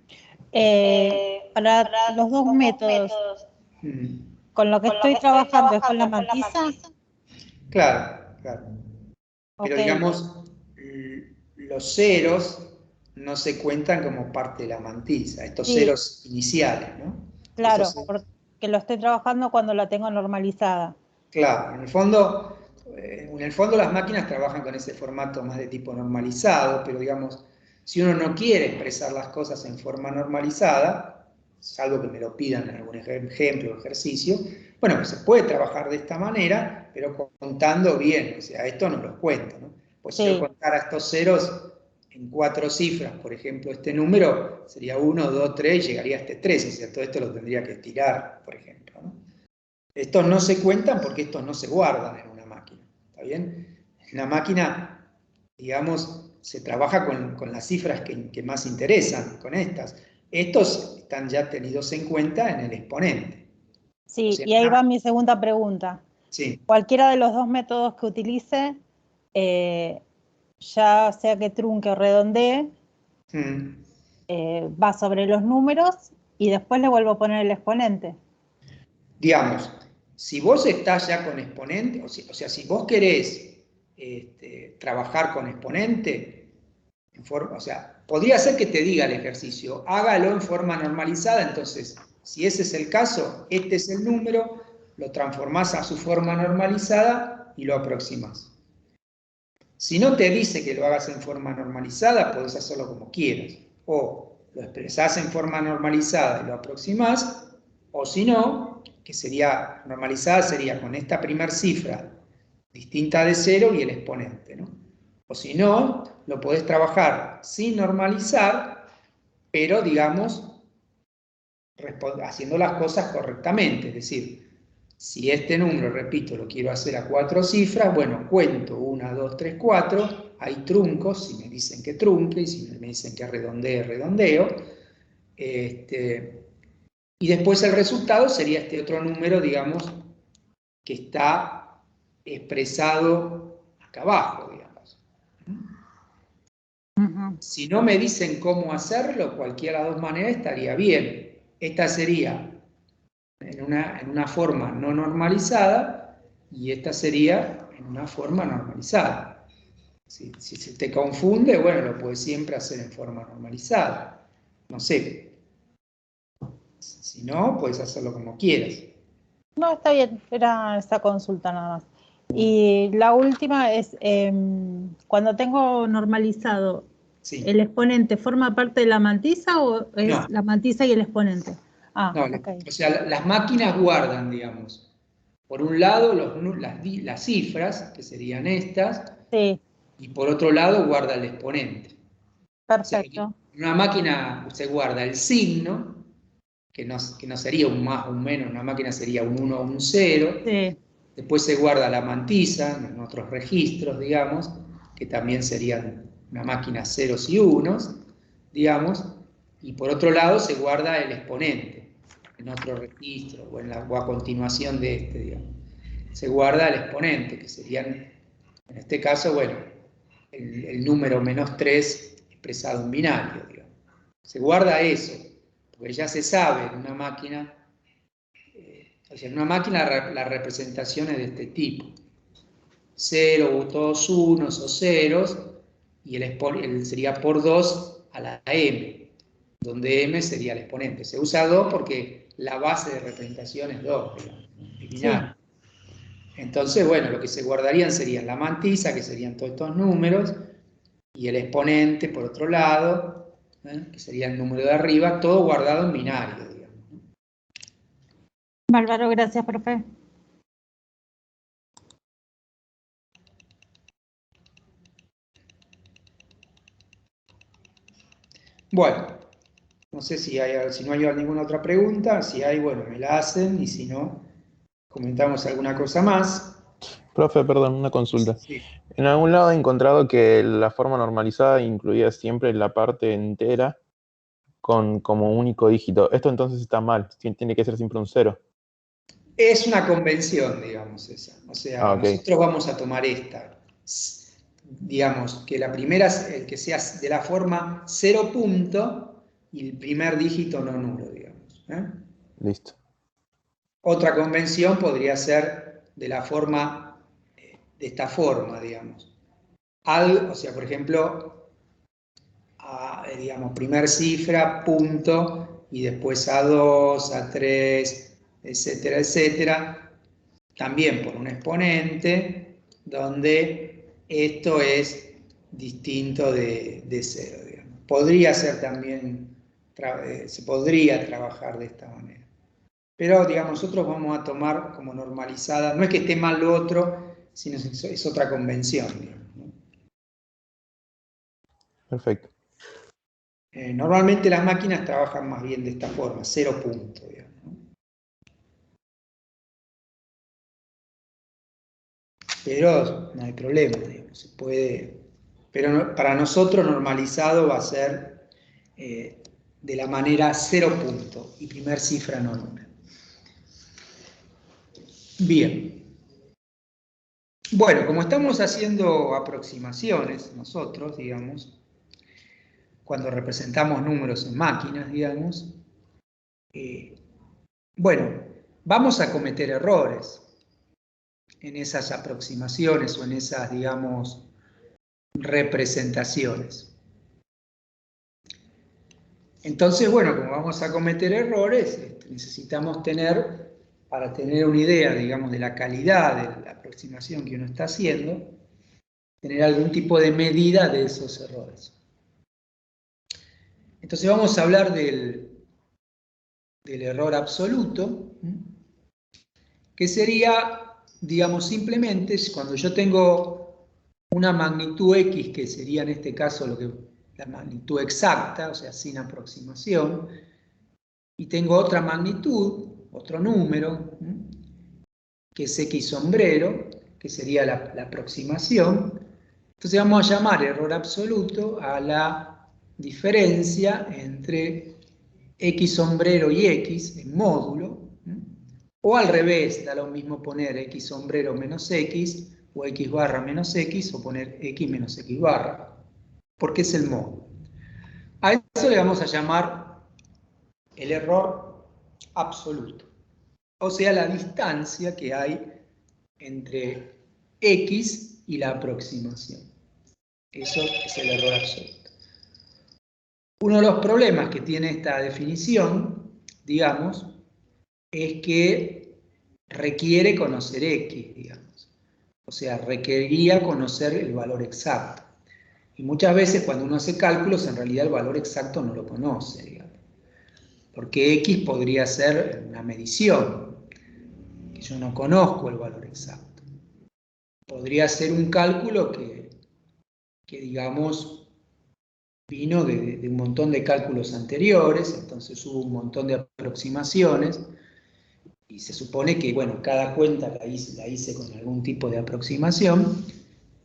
Para los dos métodos, con lo que estoy trabajando es con la mantisa. Claro, claro. Pero Ok. digamos, los ceros no se cuentan como parte de la mantisa, estos Sí. ceros iniciales, ¿no? Claro, porque lo estoy trabajando cuando la tengo normalizada. Claro, en el fondo las máquinas trabajan con ese formato más de tipo normalizado, pero digamos, si uno no quiere expresar las cosas en forma normalizada, salvo que me lo pidan en algún ejemplo o ejercicio, bueno, pues se puede trabajar de esta manera, pero contando bien, o sea, esto no lo cuento, ¿no? Pues si yo contara estos ceros en 4 cifras, por ejemplo, este número sería 1, 2, 3, y llegaría a este 3, o sea, todo esto lo tendría que estirar, por ejemplo, ¿no? Estos no se cuentan porque estos no se guardan en una máquina, ¿está bien? En la máquina, digamos, se trabaja con las cifras que más interesan, con estas. Estos están ya tenidos en cuenta en el exponente. Sí, O sea, y ahí va mi segunda pregunta. Sí. Cualquiera de los dos métodos que utilice, ya sea que trunque o redondee, va sobre los números y después le vuelvo a poner el exponente. Digamos, si vos estás ya con exponente, o sea, si vos querés trabajar con exponente, o sea, podría ser que te diga el ejercicio, hágalo en forma normalizada, entonces, si ese es el caso, este es el número, lo transformás a su forma normalizada y lo aproximás. Si no te dice que lo hagas en forma normalizada, podés hacerlo como quieras. O lo expresás en forma normalizada y lo aproximás, o si no, que sería normalizada, sería con esta primera cifra distinta de 0 y el exponente, ¿no? O si no, lo podés trabajar sin normalizar, pero digamos, haciendo las cosas correctamente, es decir, Si este número, repito, lo quiero hacer a 4 cifras, bueno, cuento 1, 2, 3, 4, hay truncos, si me dicen que trunque, y si me dicen que redondee, redondeo. Y después el resultado sería este otro número, digamos, que está expresado acá abajo, digamos. Si no me dicen cómo hacerlo, cualquiera de las dos maneras estaría bien. Esta sería en una forma no normalizada y esta sería en una forma normalizada. Si se te confunde, bueno, lo puedes siempre hacer en forma normalizada. No sé. Si no, puedes hacerlo como quieras. No, está bien, era esa consulta nada más. Y la última es, cuando tengo normalizado, Sí. ¿el exponente forma parte de la mantiza o es No. la mantiza y el exponente? Ah, no, ok. O sea, las máquinas guardan, digamos, por un lado las cifras, que serían estas, Sí, y por otro lado guarda el exponente. perfecto. O sea, en una máquina se guarda el signo, que no sería un más o un menos, una máquina sería un 1 o un 0. Sí. Después se guarda la mantiza en otros registros, digamos, que también serían una máquina ceros y unos, digamos, y por otro lado se guarda el exponente en otro registro o a continuación de este, digamos. Se guarda el exponente, que serían, en este caso, bueno, el número -3 expresado en binario, digamos. Se guarda eso, porque ya se sabe en una máquina, o sea, en una máquina la representación es de este tipo. 0, todos unos o ceros, y sería por 2 a la m, donde m sería el exponente. Se usa 2 porque la base de representación es 2, digamos, binario. Sí. Entonces, bueno, lo que se guardarían serían la mantiza, que serían todos estos números, y el exponente, por otro lado, que sería el número de arriba, todo guardado en binario, digamos. Bárbaro, gracias, profe. Bueno, no sé si no hay ninguna otra pregunta. Si hay, bueno, me la hacen, y si no, comentamos alguna cosa más. Profe, perdón, una consulta. Sí. En algún lado he encontrado que la forma normalizada incluía siempre la parte entera como único dígito. Esto entonces está mal, tiene que ser siempre un 0. Es una convención, digamos, esa. O sea, Ok. nosotros vamos a tomar esta. Digamos, que la primera, que sea de la forma 0 punto y el primer dígito no nulo, digamos. Listo. Otra convención podría ser de la forma, de esta forma, digamos. O sea, por ejemplo, digamos, primer cifra, punto, y después A2, A3, etcétera, etcétera, también por un exponente, donde esto es distinto de 0, digamos. Podría ser también, se podría trabajar de esta manera. Pero, digamos, nosotros vamos a tomar como normalizada, no es que esté mal lo otro, sino es otra convención, digamos, ¿no? Perfecto. Normalmente las máquinas trabajan más bien de esta forma, 0 punto, digamos, ¿no? Pero no hay problema, digamos, se puede. Pero para nosotros normalizado va a ser de la manera 0 punto y primer cifra no nula. Bien. Bueno, como estamos haciendo aproximaciones nosotros, digamos, cuando representamos números en máquinas, digamos, bueno, vamos a cometer errores en esas aproximaciones o en esas, digamos, representaciones. Entonces, bueno, como vamos a cometer errores, necesitamos para tener una idea, digamos, de la calidad de la aproximación que uno está haciendo, tener algún tipo de medida de esos errores. Entonces vamos a hablar del error absoluto, que sería, digamos, simplemente cuando yo tengo una magnitud X, que sería en este caso la magnitud exacta, o sea, sin aproximación, y tengo otra magnitud, otro número, que es X sombrero, que sería la aproximación. Entonces vamos a llamar error absoluto a la diferencia entre X sombrero y X en módulo, o al revés, da lo mismo poner X sombrero menos X, o X barra menos X, o poner X menos X barra, porque es el módulo. A eso le vamos a llamar el error absoluto, o sea, la distancia que hay entre X y la aproximación. Eso es el error absoluto. Uno de los problemas que tiene esta definición, digamos, es que requiere conocer X, digamos. O sea, requeriría conocer el valor exacto. Y muchas veces cuando uno hace cálculos, en realidad el valor exacto no lo conoce, digamos. Porque X podría ser una medición, que yo no conozco el valor exacto. Podría ser un cálculo que digamos, vino de un montón de cálculos anteriores, entonces hubo un montón de aproximaciones, y se supone que, bueno, cada cuenta la hice con algún tipo de aproximación,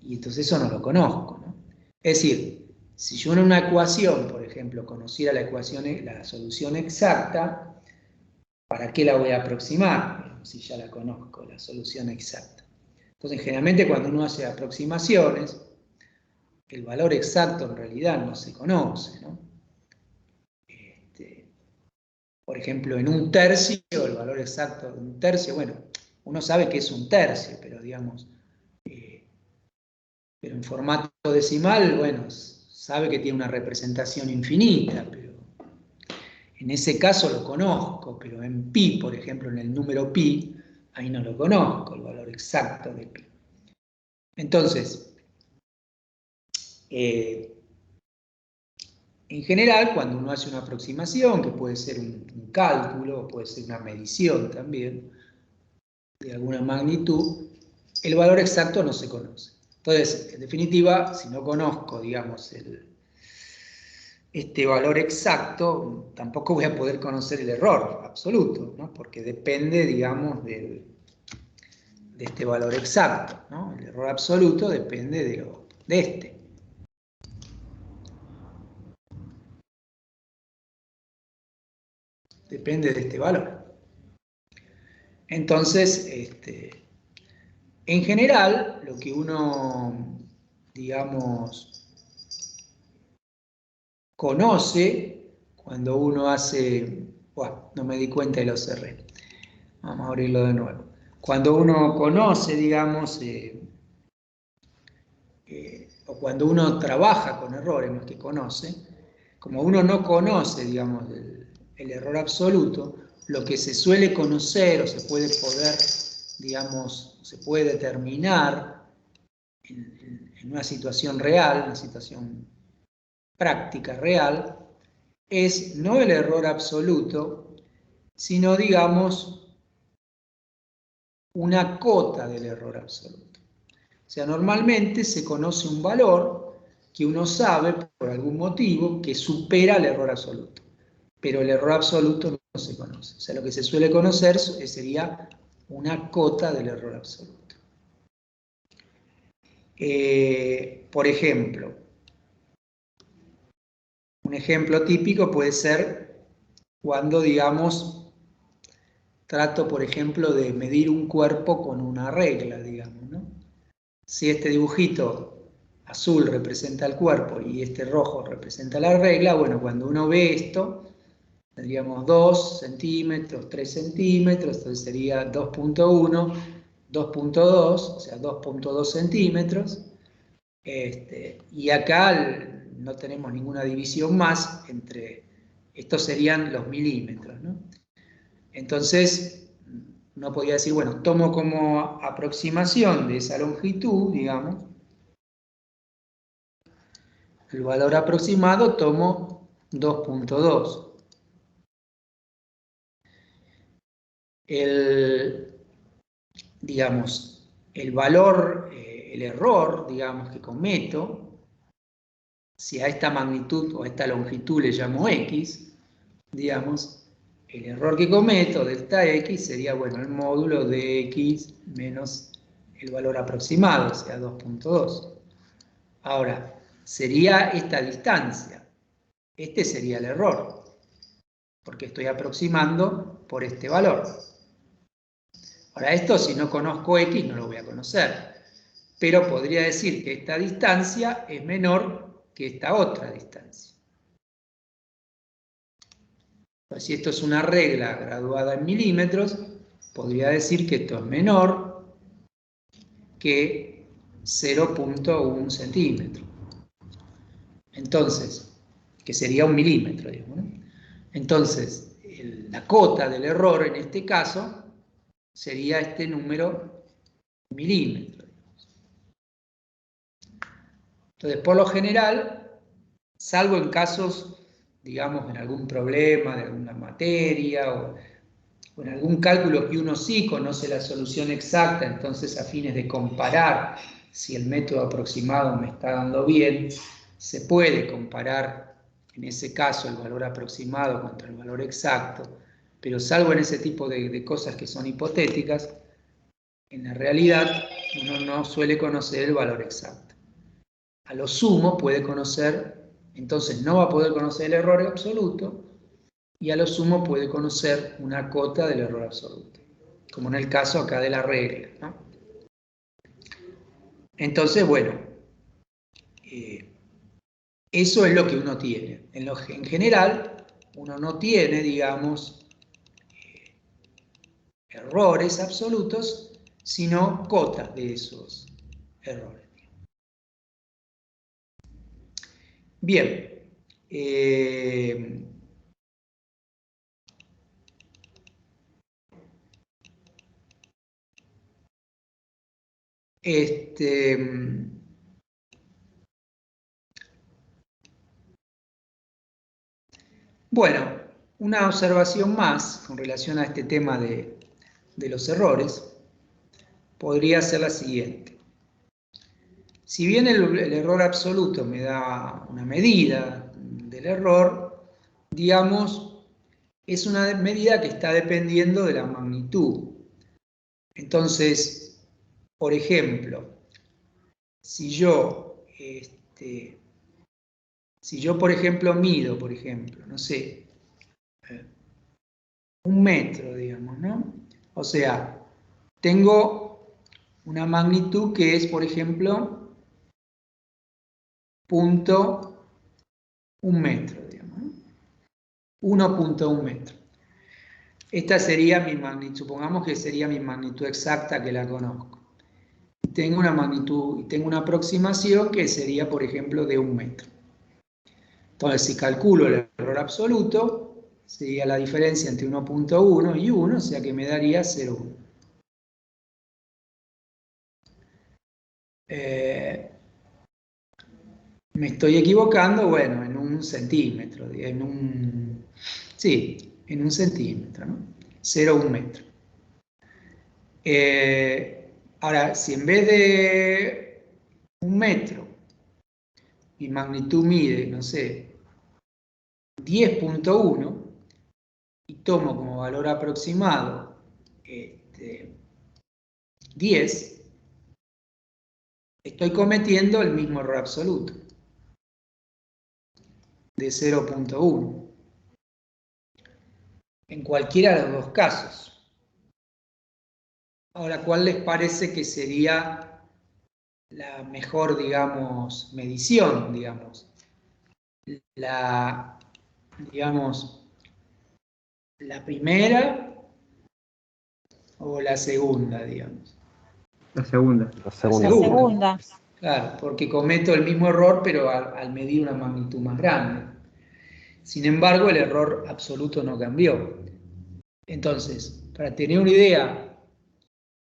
y entonces eso no lo conozco, ¿no? Es decir, si yo en una ecuación, por ejemplo, conociera la solución exacta, ¿para qué la voy a aproximar? Si ya la conozco, la solución exacta. Entonces, generalmente cuando uno hace aproximaciones, el valor exacto en realidad no se conoce, ¿no? Por ejemplo, en un tercio, el valor exacto de un tercio, bueno, uno sabe que es un tercio, pero digamos, pero en formato decimal, bueno, sabe que tiene una representación infinita, pero en ese caso lo conozco, pero en pi, por ejemplo, en el número pi, ahí no lo conozco, el valor exacto de pi. Entonces, en general, cuando uno hace una aproximación, que puede ser un cálculo, o puede ser una medición también, de alguna magnitud, el valor exacto no se conoce. Entonces, en definitiva, si no conozco, digamos, este valor exacto, tampoco voy a poder conocer el error absoluto, ¿no? Porque depende, digamos, de este valor exacto, ¿no? El error absoluto depende de este. Depende de este valor. Entonces, en general, lo que uno, digamos, conoce cuando uno hace... Bueno, no me di cuenta y lo cerré. Vamos a abrirlo de nuevo. Cuando uno conoce, digamos, o cuando uno trabaja con errores, no es que conoce, como uno no conoce, digamos, el error absoluto, lo que se suele conocer o se puede poder, digamos, se puede determinar en una situación real, una situación práctica real, es no el error absoluto, sino, digamos, una cota del error absoluto. O sea, normalmente se conoce un valor que uno sabe, por algún motivo, que supera el error absoluto. Pero el error absoluto no se conoce. O sea, lo que se suele conocer sería una cota del error absoluto. Por ejemplo, un ejemplo típico puede ser cuando, digamos, trato, por ejemplo, de medir un cuerpo con una regla, digamos, ¿no? Si este dibujito azul representa el cuerpo y este rojo representa la regla, bueno, cuando uno ve esto, tendríamos 2 centímetros, 3 centímetros, entonces sería 2.1, 2.2, o sea, 2.2 centímetros. Y acá no tenemos ninguna división más entre, estos serían los milímetros, ¿no? Entonces, uno podría decir, bueno, tomo como aproximación de esa longitud, digamos, el valor aproximado, tomo 2.2. Digamos, el valor, el error, digamos, que cometo, si a esta magnitud o a esta longitud le llamo X, digamos, el error que cometo, delta x, sería, bueno, el módulo de x menos el valor aproximado, o sea, 2.2. Ahora, sería esta distancia. Este sería el error, porque estoy aproximando por este valor. Ahora, esto si no conozco x no lo voy a conocer, pero podría decir que esta distancia es menor que esta otra distancia. Pues si esto es una regla graduada en milímetros, podría decir que esto es menor que 0.1 centímetro. Entonces, que sería 1 milímetro, digamos, ¿no? Entonces, la cota del error en este caso sería este número milímetro. Entonces, por lo general, salvo en casos, digamos, en algún problema de alguna materia o en algún cálculo que uno sí conoce la solución exacta, entonces a fines de comparar si el método aproximado me está dando bien, se puede comparar en ese caso el valor aproximado contra el valor exacto, pero salvo en ese tipo de cosas que son hipotéticas, en la realidad uno no suele conocer el valor exacto. A lo sumo puede conocer, entonces no va a poder conocer el error absoluto, y a lo sumo puede conocer una cota del error absoluto, como en el caso acá de la regla, ¿no? Entonces, bueno, eso es lo que uno tiene. En general, uno no tiene, digamos, errores absolutos, sino cotas de esos errores. Bien. Bueno, una observación más con relación a este tema de los errores podría ser la siguiente. Si bien el error absoluto me da una medida del error, digamos, es una medida que está dependiendo de la magnitud. Entonces, por ejemplo, si yo, por ejemplo, mido, por ejemplo, no sé, 1 metro, digamos, ¿no? O sea, tengo una magnitud que es, por ejemplo, 0.1 metro, digamos, ¿no? 1.1 metro. Esta sería mi magnitud, supongamos que sería mi magnitud exacta que la conozco. Tengo una magnitud y tengo una aproximación que sería, por ejemplo, de 1 metro. Entonces, si calculo el error absoluto, sería la diferencia entre 1.1 y 1, o sea que me daría 0.1. Me estoy equivocando, bueno, en 1 centímetro, en 1 centímetro, ¿no? 0,1 metro. Ahora, si en vez de 1 metro, mi magnitud mide, no sé, 10.1, y tomo como valor aproximado 10, estoy cometiendo el mismo error absoluto, de 0.1. En cualquiera de los dos casos. Ahora, ¿cuál les parece que sería la mejor, digamos, medición, digamos? La primera o la segunda, digamos. La segunda. La segunda. La segunda. Claro, porque cometo el mismo error, pero al medir una magnitud más grande. Sin embargo, el error absoluto no cambió. Entonces, para tener una idea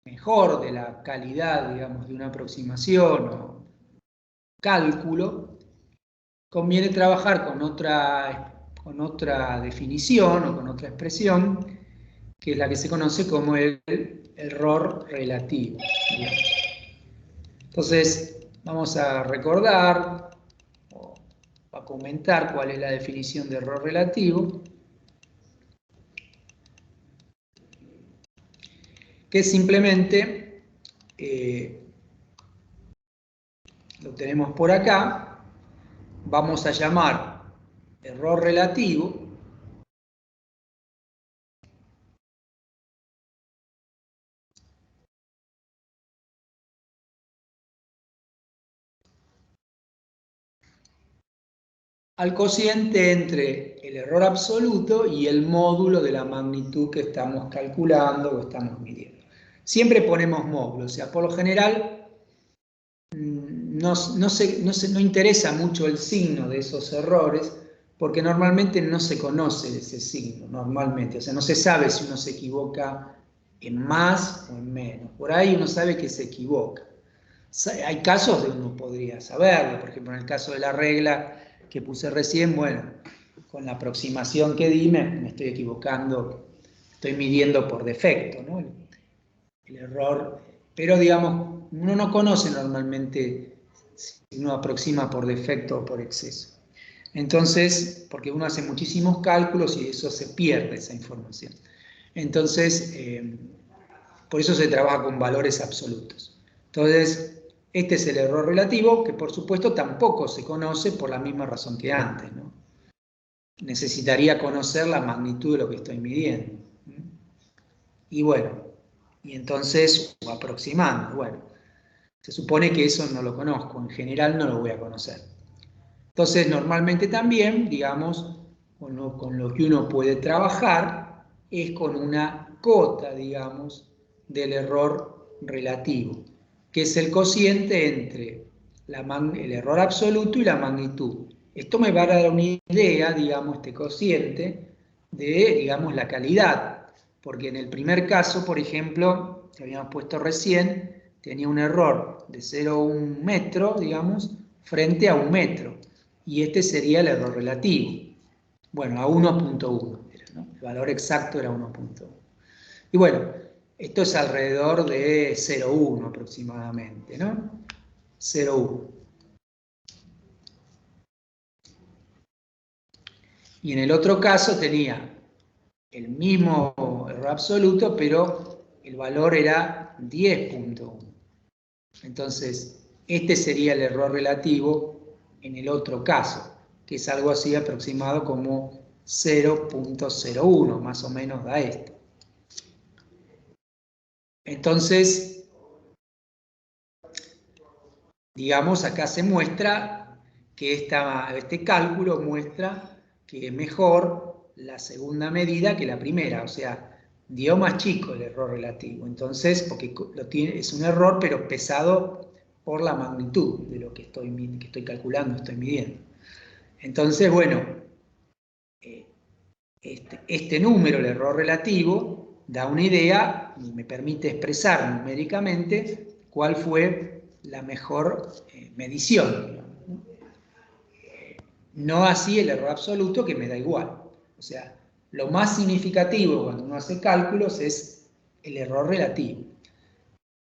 mejor de la calidad, digamos, de una aproximación o cálculo, conviene trabajar con otra definición o con otra expresión, que es la que se conoce como el error relativo, digamos. Entonces, vamos a recordar o a comentar cuál es la definición de error relativo. que simplemente lo tenemos por acá, vamos a llamar error relativo, al cociente entre el error absoluto y el módulo de la magnitud que estamos calculando o estamos midiendo. Siempre ponemos módulo, o sea, por lo general no interesa mucho el signo de esos errores, porque normalmente no se conoce ese signo, normalmente, o sea, no se sabe si uno se equivoca en más o en menos. Por ahí uno sabe que se equivoca. Hay casos donde uno podría saberlo, por ejemplo, en el caso de la regla que puse recién, bueno, con la aproximación que di me estoy equivocando, estoy midiendo por defecto, ¿no? El error, pero digamos, uno no conoce normalmente si uno aproxima por defecto o por exceso. Entonces, porque uno hace muchísimos cálculos y eso se pierde, esa información. Entonces, por eso se trabaja con valores absolutos. Entonces, este es el error relativo, que por supuesto tampoco se conoce por la misma razón que antes, ¿no? Necesitaría conocer la magnitud de lo que estoy midiendo. Y bueno, y entonces, o aproximando, bueno, se supone que eso no lo conozco, en general no lo voy a conocer. Entonces, normalmente también, digamos, con lo que uno puede trabajar es con una cota, digamos, del error relativo, que es el cociente entre el error absoluto y la magnitud. Esto me va a dar una idea, digamos, este cociente, de, digamos, la calidad, porque en el primer caso, por ejemplo, que habíamos puesto recién, tenía un error de 0,1 metro, digamos, frente a 1 metro. Y este sería el error relativo. Bueno, a 1.1, ¿no? El valor exacto era 1.1. Y bueno, esto es alrededor de 0,1 aproximadamente, ¿no? 0,1. Y en el otro caso tenía el mismo error absoluto, pero el valor era 10.1. Entonces, este sería el error relativo en el otro caso, que es algo así aproximado como 0.01, más o menos da esto. Entonces, digamos, acá se muestra que este cálculo muestra que es mejor la segunda medida que la primera, o sea, dio más chico el error relativo. Entonces, porque es un error, pero pesado por la magnitud de lo que estoy calculando, estoy midiendo. Entonces, bueno, este número, el error relativo, da una idea y me permite expresar numéricamente cuál fue la mejor medición. No así el error absoluto, que me da igual. O sea, lo más significativo cuando uno hace cálculos es el error relativo.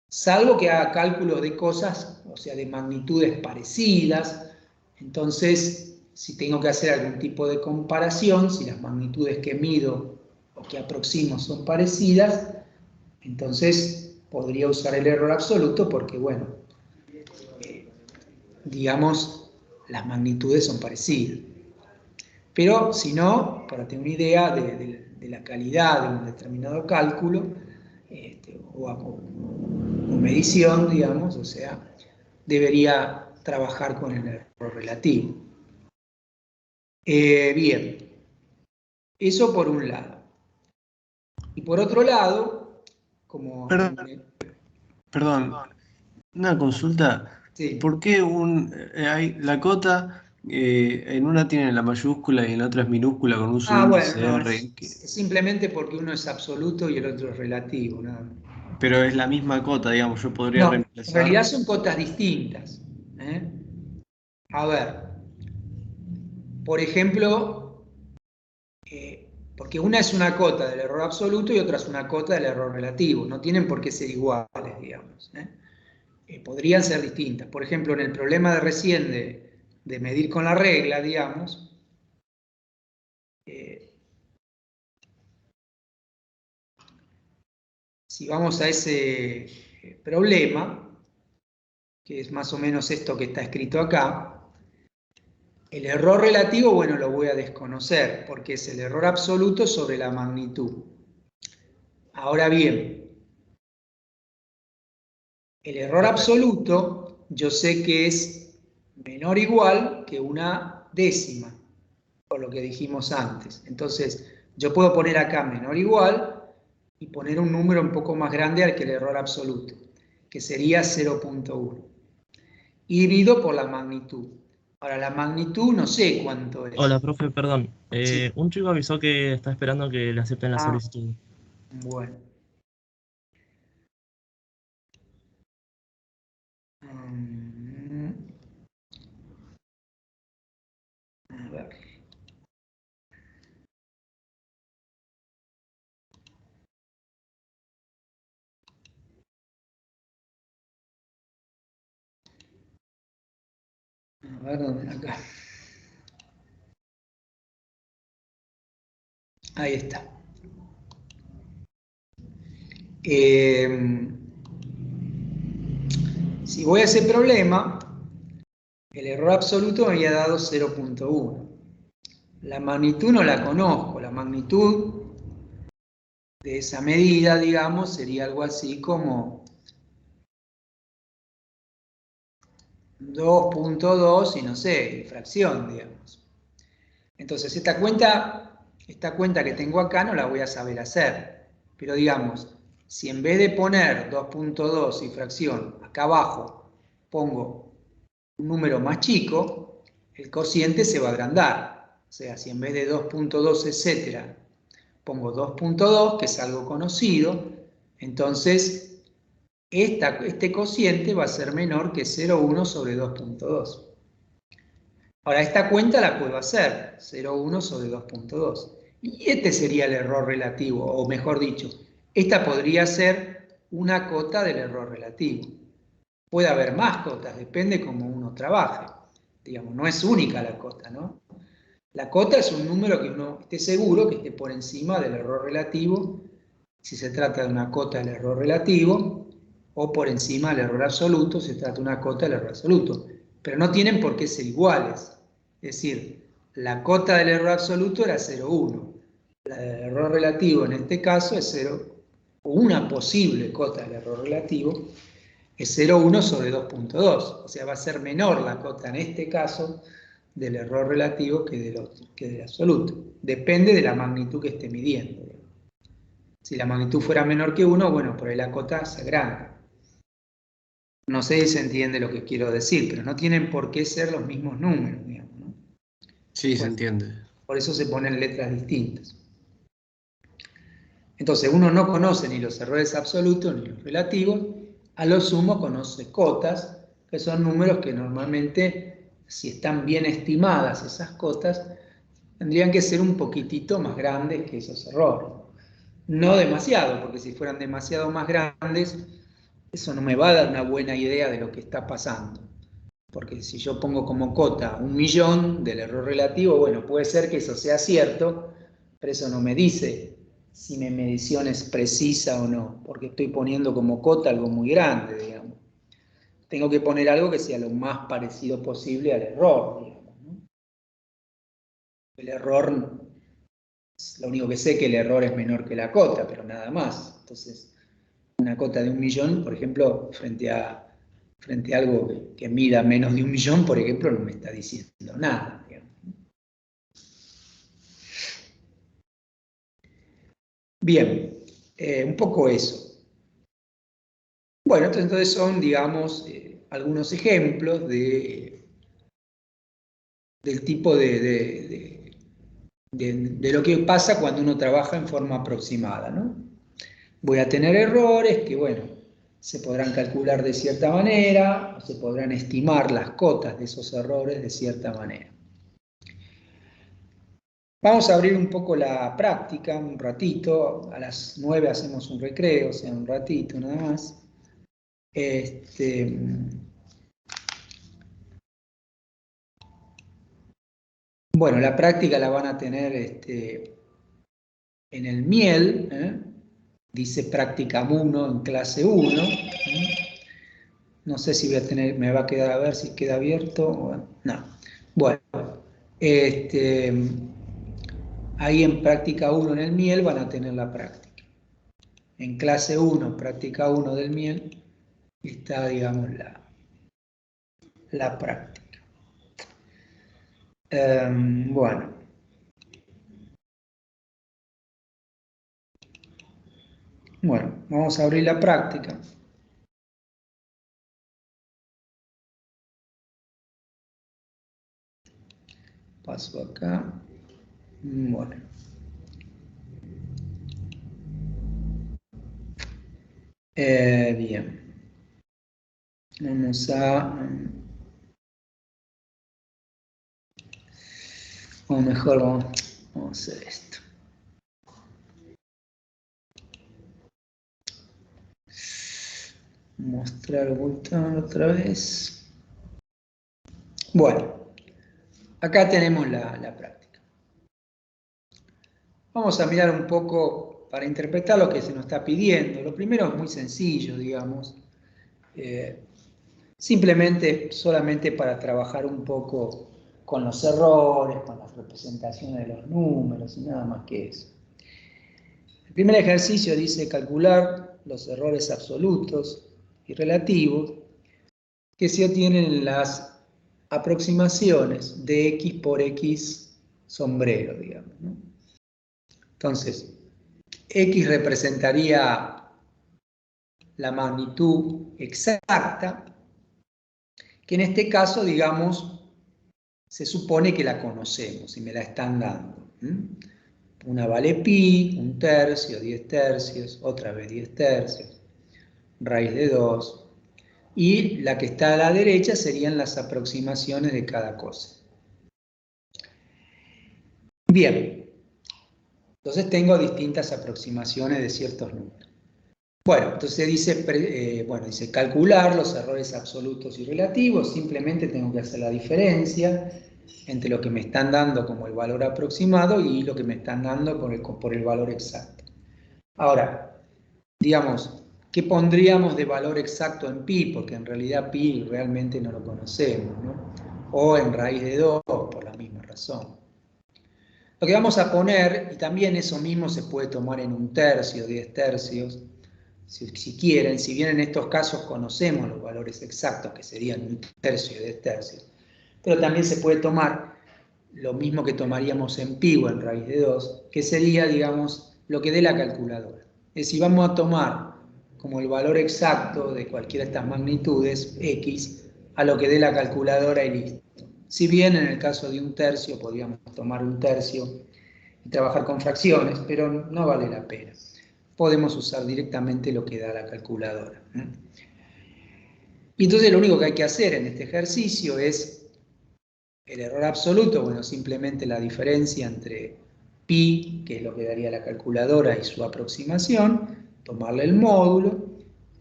Salvo que haga cálculos de cosas, o sea, de magnitudes parecidas. Entonces, si tengo que hacer algún tipo de comparación, si las magnitudes que mido o que aproximo son parecidas, entonces podría usar el error absoluto porque, bueno, digamos, las magnitudes son parecidas. Pero si no, para tener una idea de la calidad de un determinado cálculo o medición, digamos, o sea, debería trabajar con el error relativo. Bien, eso por un lado. Y por otro lado, como... Perdón, una consulta. Sí. ¿Por qué la cota en una tiene la mayúscula y en la otra es minúscula con un subíndice Bueno, no, R? es simplemente porque uno es absoluto y el otro es relativo, nada más. Pero es la misma cota, digamos, yo podría No, en reemplazar. realidad son cotas distintas. A ver, por ejemplo, porque una es una cota del error absoluto y otra es una cota del error relativo. No tienen por qué ser iguales, digamos. Podrían ser distintas. Por ejemplo, en el problema de recién de medir con la regla, digamos, si vamos a ese problema, que es más o menos esto que está escrito acá, el error relativo, bueno, lo voy a desconocer, porque es el error absoluto sobre la magnitud. Ahora bien, el error absoluto, yo sé que es menor o igual que una décima, por lo que dijimos antes. Entonces, yo puedo poner acá menor o igual y poner un número un poco más grande al que el error absoluto, que sería 0.1. Y divido por la magnitud. Ahora, la magnitud no sé cuánto es. Hola, profe, perdón. Sí. Un chico avisó que está esperando que le acepten la Ah, solicitud. bueno. Mm, a ver. A ver dónde acá. Ahí está. Si voy a ese problema, el error absoluto me había dado 0.1. La magnitud no la conozco. La magnitud de esa medida, digamos, sería algo así como 2.2 y no sé, fracción, digamos. Entonces, esta cuenta que tengo acá no la voy a saber hacer. Pero digamos, si en vez de poner 2.2 y fracción acá abajo pongo un número más chico, el cociente se va a agrandar. O sea, si en vez de 2.2, etcétera, pongo 2.2, que es algo conocido, entonces este cociente va a ser menor que 0,1 sobre 2.2. Ahora, esta cuenta la puedo hacer, 0,1 sobre 2.2. Y este sería el error relativo, o mejor dicho, esta podría ser una cota del error relativo. Puede haber más cotas, depende cómo uno trabaje. Digamos, no es única la cota, ¿no? La cota es un número que uno esté seguro que esté por encima del error relativo, si se trata de una cota del error relativo, o por encima del error absoluto, si se trata de una cota del error absoluto. Pero no tienen por qué ser iguales. Es decir, la cota del error absoluto era 0,1. La del error relativo en este caso es 0, o una posible cota del error relativo es 0,1 sobre 2.2. O sea, va a ser menor la cota en este caso del error relativo que del absoluto. Depende de la magnitud que esté midiendo. Si la magnitud fuera menor que 1, bueno, por ahí la cota se agranda. No sé si se entiende lo que quiero decir, pero no tienen por qué ser los mismos números, digamos, ¿no? Sí, se entiende. Por eso se ponen letras distintas. Entonces, uno no conoce ni los errores absolutos ni los relativos, a lo sumo conoce cotas, que son números que normalmente, si están bien estimadas esas cotas, tendrían que ser un poquitito más grandes que esos errores. No demasiado, porque si fueran demasiado más grandes, eso no me va a dar una buena idea de lo que está pasando. Porque si yo pongo como cota 1.000.000 del error relativo, bueno, puede ser que eso sea cierto, pero eso no me dice si mi medición es precisa o no, porque estoy poniendo como cota algo muy grande, digamos. Tengo que poner algo que sea lo más parecido posible al error, digamos, ¿no? El error, lo único que sé es que el error es menor que la cota, pero nada más. Entonces, una cota de 1.000.000, por ejemplo, frente a algo que mida menos de 1.000.000, por ejemplo, no me está diciendo nada, digamos. Bien, un poco eso. Bueno, entonces son, digamos, algunos ejemplos del tipo de lo que pasa cuando uno trabaja en forma aproximada, ¿no? Voy a tener errores que, bueno, se podrán calcular de cierta manera, o se podrán estimar las cotas de esos errores de cierta manera. Vamos a abrir un poco la práctica, un ratito, a las 9 hacemos un recreo, o sea, un ratito nada más. Bueno, la práctica la van a tener en el Miel, dice práctica 1 en clase 1. No sé si voy a tener, me va a quedar a ver si queda abierto. Bueno, no. Bueno, ahí en práctica 1 en el miel van a tener la práctica. En clase 1, práctica 1 del miel, está, digamos, la práctica. Bueno. Bueno, vamos a abrir la práctica. Paso acá. Bueno. Bien. Vamos a... O mejor vamos a hacer esto. Mostrar botón otra vez. Bueno, acá tenemos la práctica. Vamos a mirar un poco para interpretar lo que se nos está pidiendo. Lo primero es muy sencillo, digamos. Simplemente, solamente para trabajar un poco con los errores, con las representaciones de los números y nada más que eso. El primer ejercicio dice calcular los errores absolutos y relativos que se obtienen en las aproximaciones de x por x sombrero, digamos, ¿no? Entonces, x representaría la magnitud exacta, que en este caso, digamos, se supone que la conocemos y me la están dando. Una vale pi, 1 tercio, 10 tercios, otra vez 10 tercios, raíz de 2. Y la que está a la derecha serían las aproximaciones de cada cosa. Bien, entonces tengo distintas aproximaciones de ciertos números. Bueno, entonces dice calcular los errores absolutos y relativos. Simplemente tengo que hacer la diferencia entre lo que me están dando como el valor aproximado y lo que me están dando por el valor exacto. Ahora, digamos, ¿qué pondríamos de valor exacto en pi? Porque en realidad pi realmente no lo conocemos, ¿no? O en raíz de 2, por la misma razón. Lo que vamos a poner, y también eso mismo se puede tomar en 1 tercio, 10 tercios, si quieren, si bien en estos casos conocemos los valores exactos, que serían 1 tercio y 10 tercios, pero también se puede tomar lo mismo que tomaríamos en pi o en raíz de 2, que sería, digamos, lo que dé la calculadora. Es decir, vamos a tomar como el valor exacto de cualquiera de estas magnitudes, x, a lo que dé la calculadora y listo. Si bien en el caso de 1 tercio podríamos tomar 1 tercio y trabajar con fracciones, pero no vale la pena. Podemos usar directamente lo que da la calculadora. Y entonces lo único que hay que hacer en este ejercicio es el error absoluto, bueno, simplemente la diferencia entre pi, que es lo que daría la calculadora, y su aproximación, tomarle el módulo,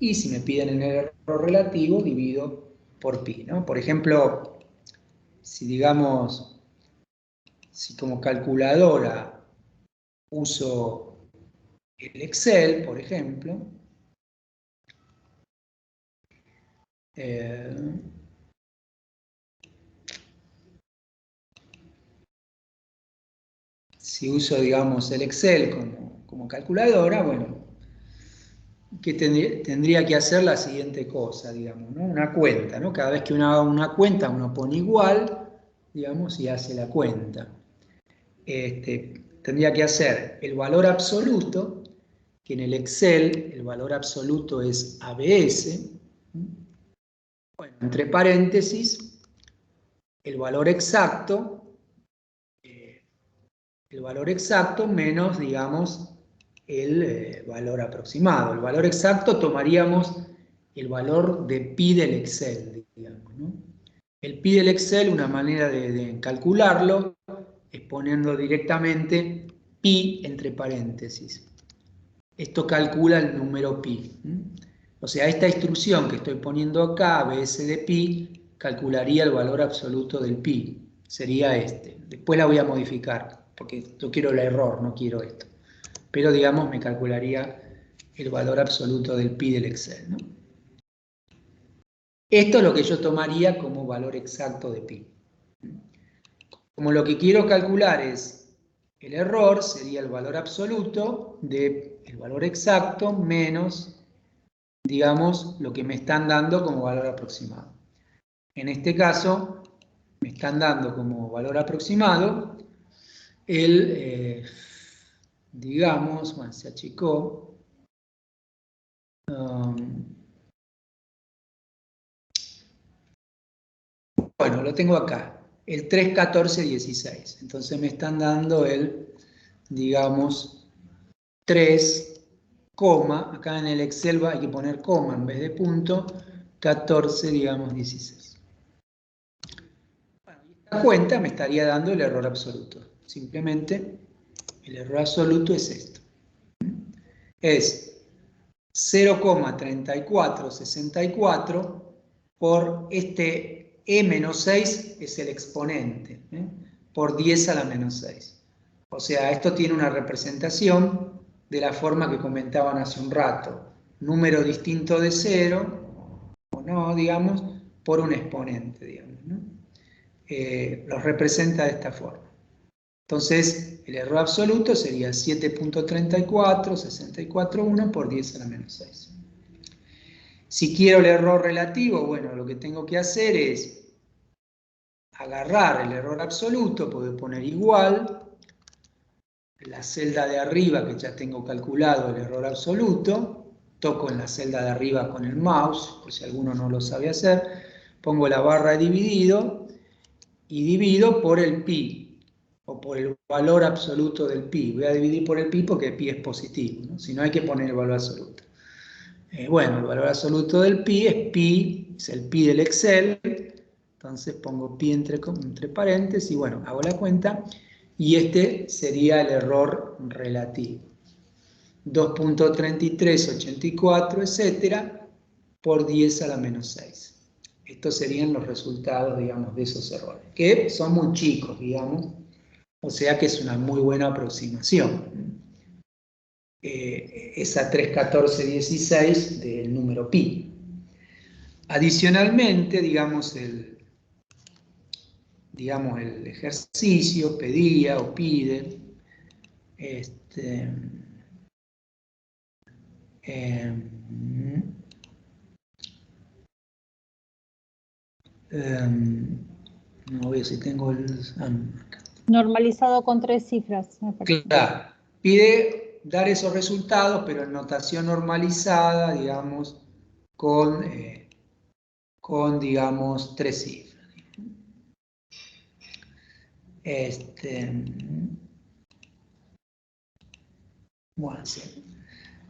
y si me piden el error relativo, divido por pi, ¿no? Por ejemplo, si digamos, si como calculadora uso el Excel, por ejemplo, si uso, digamos, el Excel como calculadora, bueno, que tendría que hacer la siguiente cosa, digamos, ¿no? Una cuenta, ¿no? Cada vez que uno haga una cuenta, uno pone igual, digamos, y hace la cuenta. Tendría que hacer el valor absoluto, que en el Excel el valor absoluto es ABS, bueno, entre paréntesis, el valor exacto menos, digamos, el valor aproximado. El valor exacto tomaríamos el valor de pi del Excel, digamos, ¿no? El pi del Excel, una manera de calcularlo, es poniendo directamente pi entre paréntesis. Esto calcula el número pi. O sea, esta instrucción que estoy poniendo acá, ABS de pi, calcularía el valor absoluto del pi. Sería este. Después la voy a modificar, porque yo quiero el error, no quiero esto. Pero, digamos, me calcularía el valor absoluto del pi del Excel, ¿no? Esto es lo que yo tomaría como valor exacto de pi. Como lo que quiero calcular es el error, sería el valor absoluto del valor exacto menos, digamos, lo que me están dando como valor aproximado. En este caso, me están dando como valor aproximado el, digamos, bueno, se achicó, bueno, lo tengo acá, el 3, 14, 16. Entonces me están dando el, digamos, 3, coma, acá en el Excel hay que poner coma en vez de punto, 14, digamos, 16. Bueno, y esta cuenta me estaría dando el error absoluto. Simplemente el error absoluto es esto. Es 0,3464 por este E-6 es el exponente, por 10 a la menos 6. O sea, esto tiene una representación de la forma que comentaban hace un rato. Número distinto de 0, o no, digamos, por un exponente, digamos, ¿no? Los representa de esta forma. Entonces, el error absoluto sería 7.3464.1 por 10 a la menos 6. Si quiero el error relativo, bueno, lo que tengo que hacer es agarrar el error absoluto, puedo poner igual, la celda de arriba que ya tengo calculado el error absoluto, toco en la celda de arriba con el mouse, por si alguno no lo sabe hacer, pongo la barra de dividido y divido por el pi, o por el valor absoluto del pi. Voy a dividir por el pi porque el pi es positivo, ¿no? Si no hay que poner el valor absoluto. Bueno, el valor absoluto del pi, es el pi del Excel, entonces pongo pi entre paréntesis, y bueno, hago la cuenta, y este sería el error relativo. 2.3384, etcétera, por 10 a la menos 6. Estos serían los resultados, digamos, de esos errores, que son muy chicos, digamos, o sea que es una muy buena aproximación. Esa 3.14.16 del número pi. Adicionalmente, digamos, el ejercicio pedía o pide no veo si tengo el... Normalizado con 3 cifras, me parece. Claro, pide dar esos resultados, pero en notación normalizada, digamos, con digamos, 3 cifras. Bueno, sí.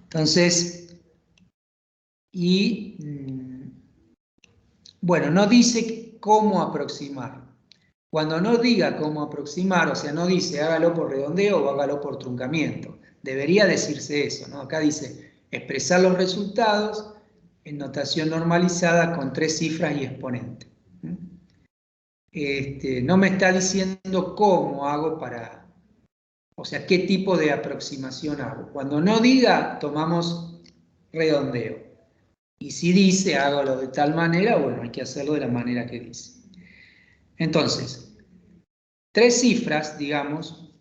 Entonces, bueno, no dice cómo aproximar. Cuando no diga cómo aproximar, o sea, no dice hágalo por redondeo o hágalo por truncamiento. Debería decirse eso, ¿no? Acá dice expresar los resultados en notación normalizada con 3 cifras y exponente. No me está diciendo cómo hago para, o sea, qué tipo de aproximación hago. Cuando no diga, tomamos redondeo. Y si dice, hágalo de tal manera, bueno, hay que hacerlo de la manera que dice. Entonces, 3 cifras, digamos,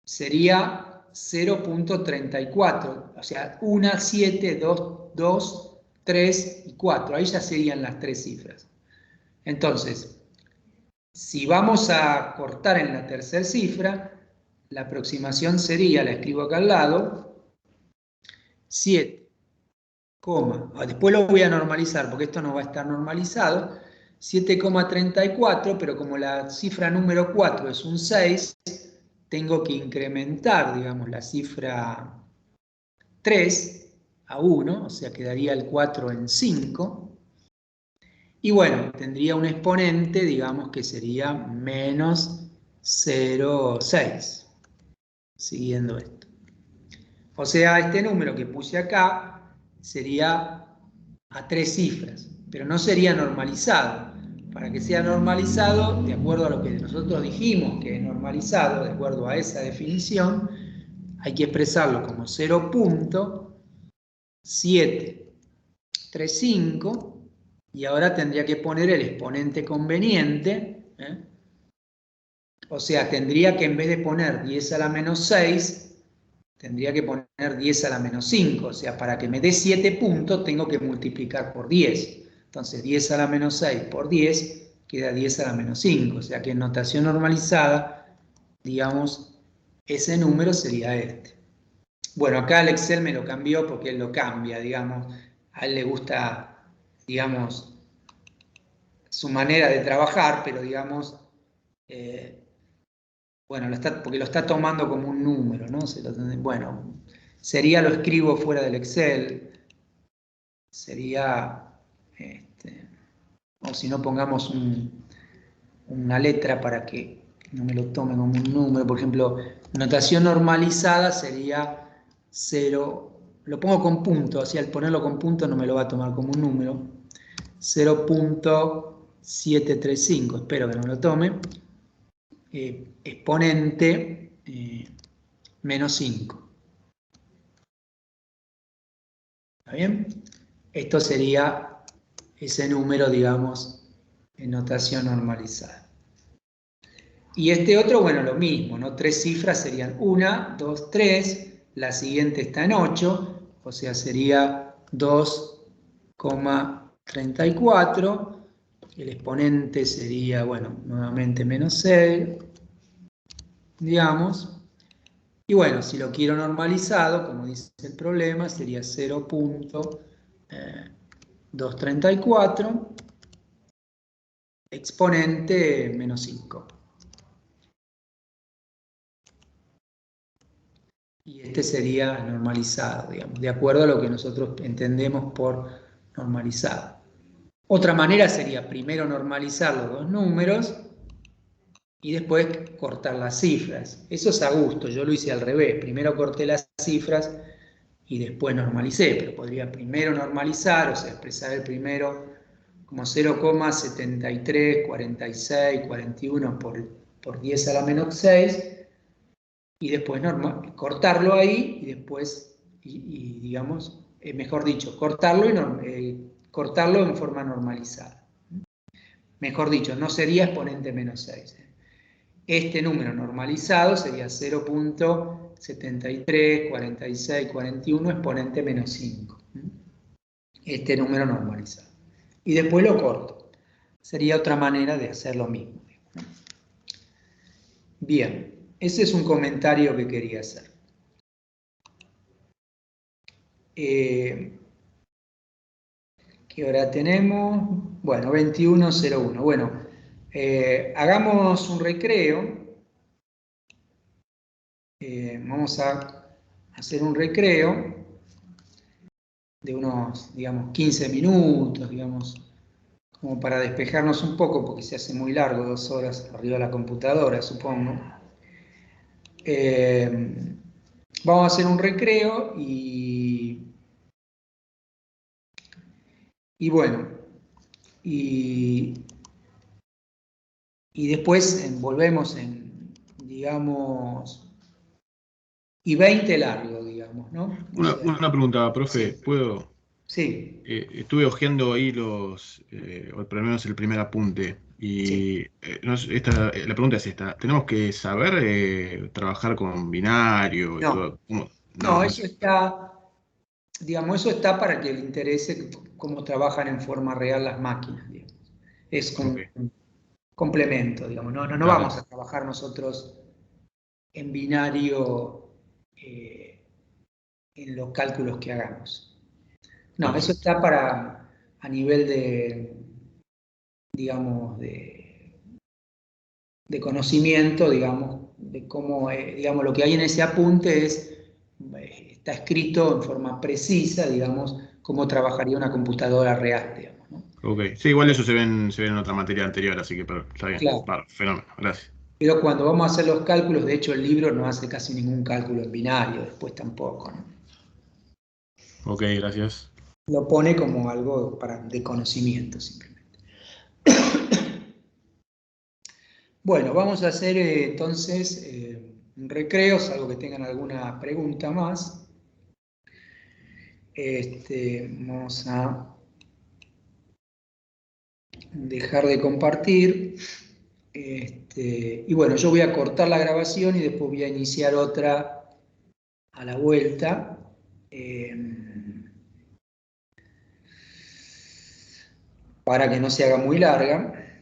sería 0.34, o sea, 1, 7, 2, 3 y 4. Ahí ya serían las 3 cifras. Entonces, si vamos a cortar en la tercera cifra, la aproximación sería, la escribo acá al lado, 7, después lo voy a normalizar porque esto no va a estar normalizado, 7,34, pero como la cifra número 4 es un 6, tengo que incrementar, digamos, la cifra 3 a 1, o sea, quedaría el 4 en 5. Y bueno, tendría un exponente, digamos, que sería menos 0,6, siguiendo esto. O sea, este número que puse acá sería a 3 cifras, pero no sería normalizado. Para que sea normalizado, de acuerdo a lo que nosotros dijimos que es normalizado, de acuerdo a esa definición, hay que expresarlo como 0 punto 7, 3, 5, y ahora tendría que poner el exponente conveniente, o sea, tendría que en vez de poner 10 a la menos 6, tendría que poner 10 a la menos 5, o sea, para que me dé 7 puntos tengo que multiplicar por 10. Entonces 10 a la menos 6 por 10 queda 10 a la menos 5, o sea que en notación normalizada, digamos, ese número sería este. Bueno, acá el Excel me lo cambió porque él lo cambia, digamos, a él le gusta, digamos, su manera de trabajar, pero digamos, bueno, porque lo está tomando como un número, ¿no? Bueno, sería, lo escribo fuera del Excel, sería, o si no pongamos una letra para que no me lo tome como un número, por ejemplo, notación normalizada sería 0, lo pongo con punto, así al ponerlo con punto no me lo va a tomar como un número, 0.735, espero que no lo tome, exponente menos 5. ¿Está bien? Esto sería ese número, digamos, en notación normalizada. Y este otro, bueno, lo mismo, ¿no? 3 cifras serían 1, 2, 3, la siguiente está en 8, o sea, sería 2,34, el exponente sería, bueno, nuevamente menos 6, digamos, y bueno, si lo quiero normalizado, como dice el problema, sería 0.234, exponente menos 5. Y este sería normalizado, digamos, de acuerdo a lo que nosotros entendemos por normalizado. Otra manera sería primero normalizar los dos números y después cortar las cifras. Eso es a gusto, yo lo hice al revés. Primero corté las cifras y después normalicé, pero podría primero normalizar, o sea, expresar el primero como 0,734641 por 10 a la menos 6, y después cortarlo ahí y después, digamos, mejor dicho, cortarlo en forma normalizada. Mejor dicho, no sería exponente menos 6. Este número normalizado sería 0.734641 exponente menos 5. Este número normalizado. Y después lo corto. Sería otra manera de hacer lo mismo. Bien. Ese es un comentario que quería hacer. ¿Qué hora tenemos? Bueno, 21:01. Bueno, hagamos un recreo. Vamos a hacer un recreo de unos, digamos, 15 minutos, digamos, como para despejarnos un poco, porque se hace muy largo, 2 horas arriba de la computadora, supongo. Vamos a hacer un recreo y bueno, y después volvemos en, digamos, y 20 largo, digamos, ¿no? Una pregunta, profe, sí. ¿puedo? Sí. Estuve hojeando ahí o por lo menos el primer apunte, y Sí. la pregunta es esta: ¿tenemos que saber trabajar con binario y No. todo? No, eso está, digamos, eso está para que le interese cómo trabajan en forma real las máquinas, digamos. Es como Ok. un complemento, digamos. No Dale. vamos a trabajar nosotros en binario en los cálculos que hagamos. No, eso Perfecto. está para a nivel de, digamos, de conocimiento, digamos, de cómo, digamos, lo que hay en ese apunte está escrito en forma precisa, digamos, cómo trabajaría una computadora real, digamos, ¿no? Ok. Sí, igual eso se ve en otra materia anterior, así que está bien. Claro. Vale, fenómeno, gracias. Pero cuando vamos a hacer los cálculos, de hecho el libro no hace casi ningún cálculo en binario, después tampoco, ¿no? Ok, gracias. Lo pone como algo de conocimiento simplemente. Bueno, vamos a hacer entonces un recreo, salvo que tengan alguna pregunta más. Vamos a dejar de compartir. Y bueno, yo voy a cortar la grabación y después voy a iniciar otra a la vuelta. Para que no se haga muy larga.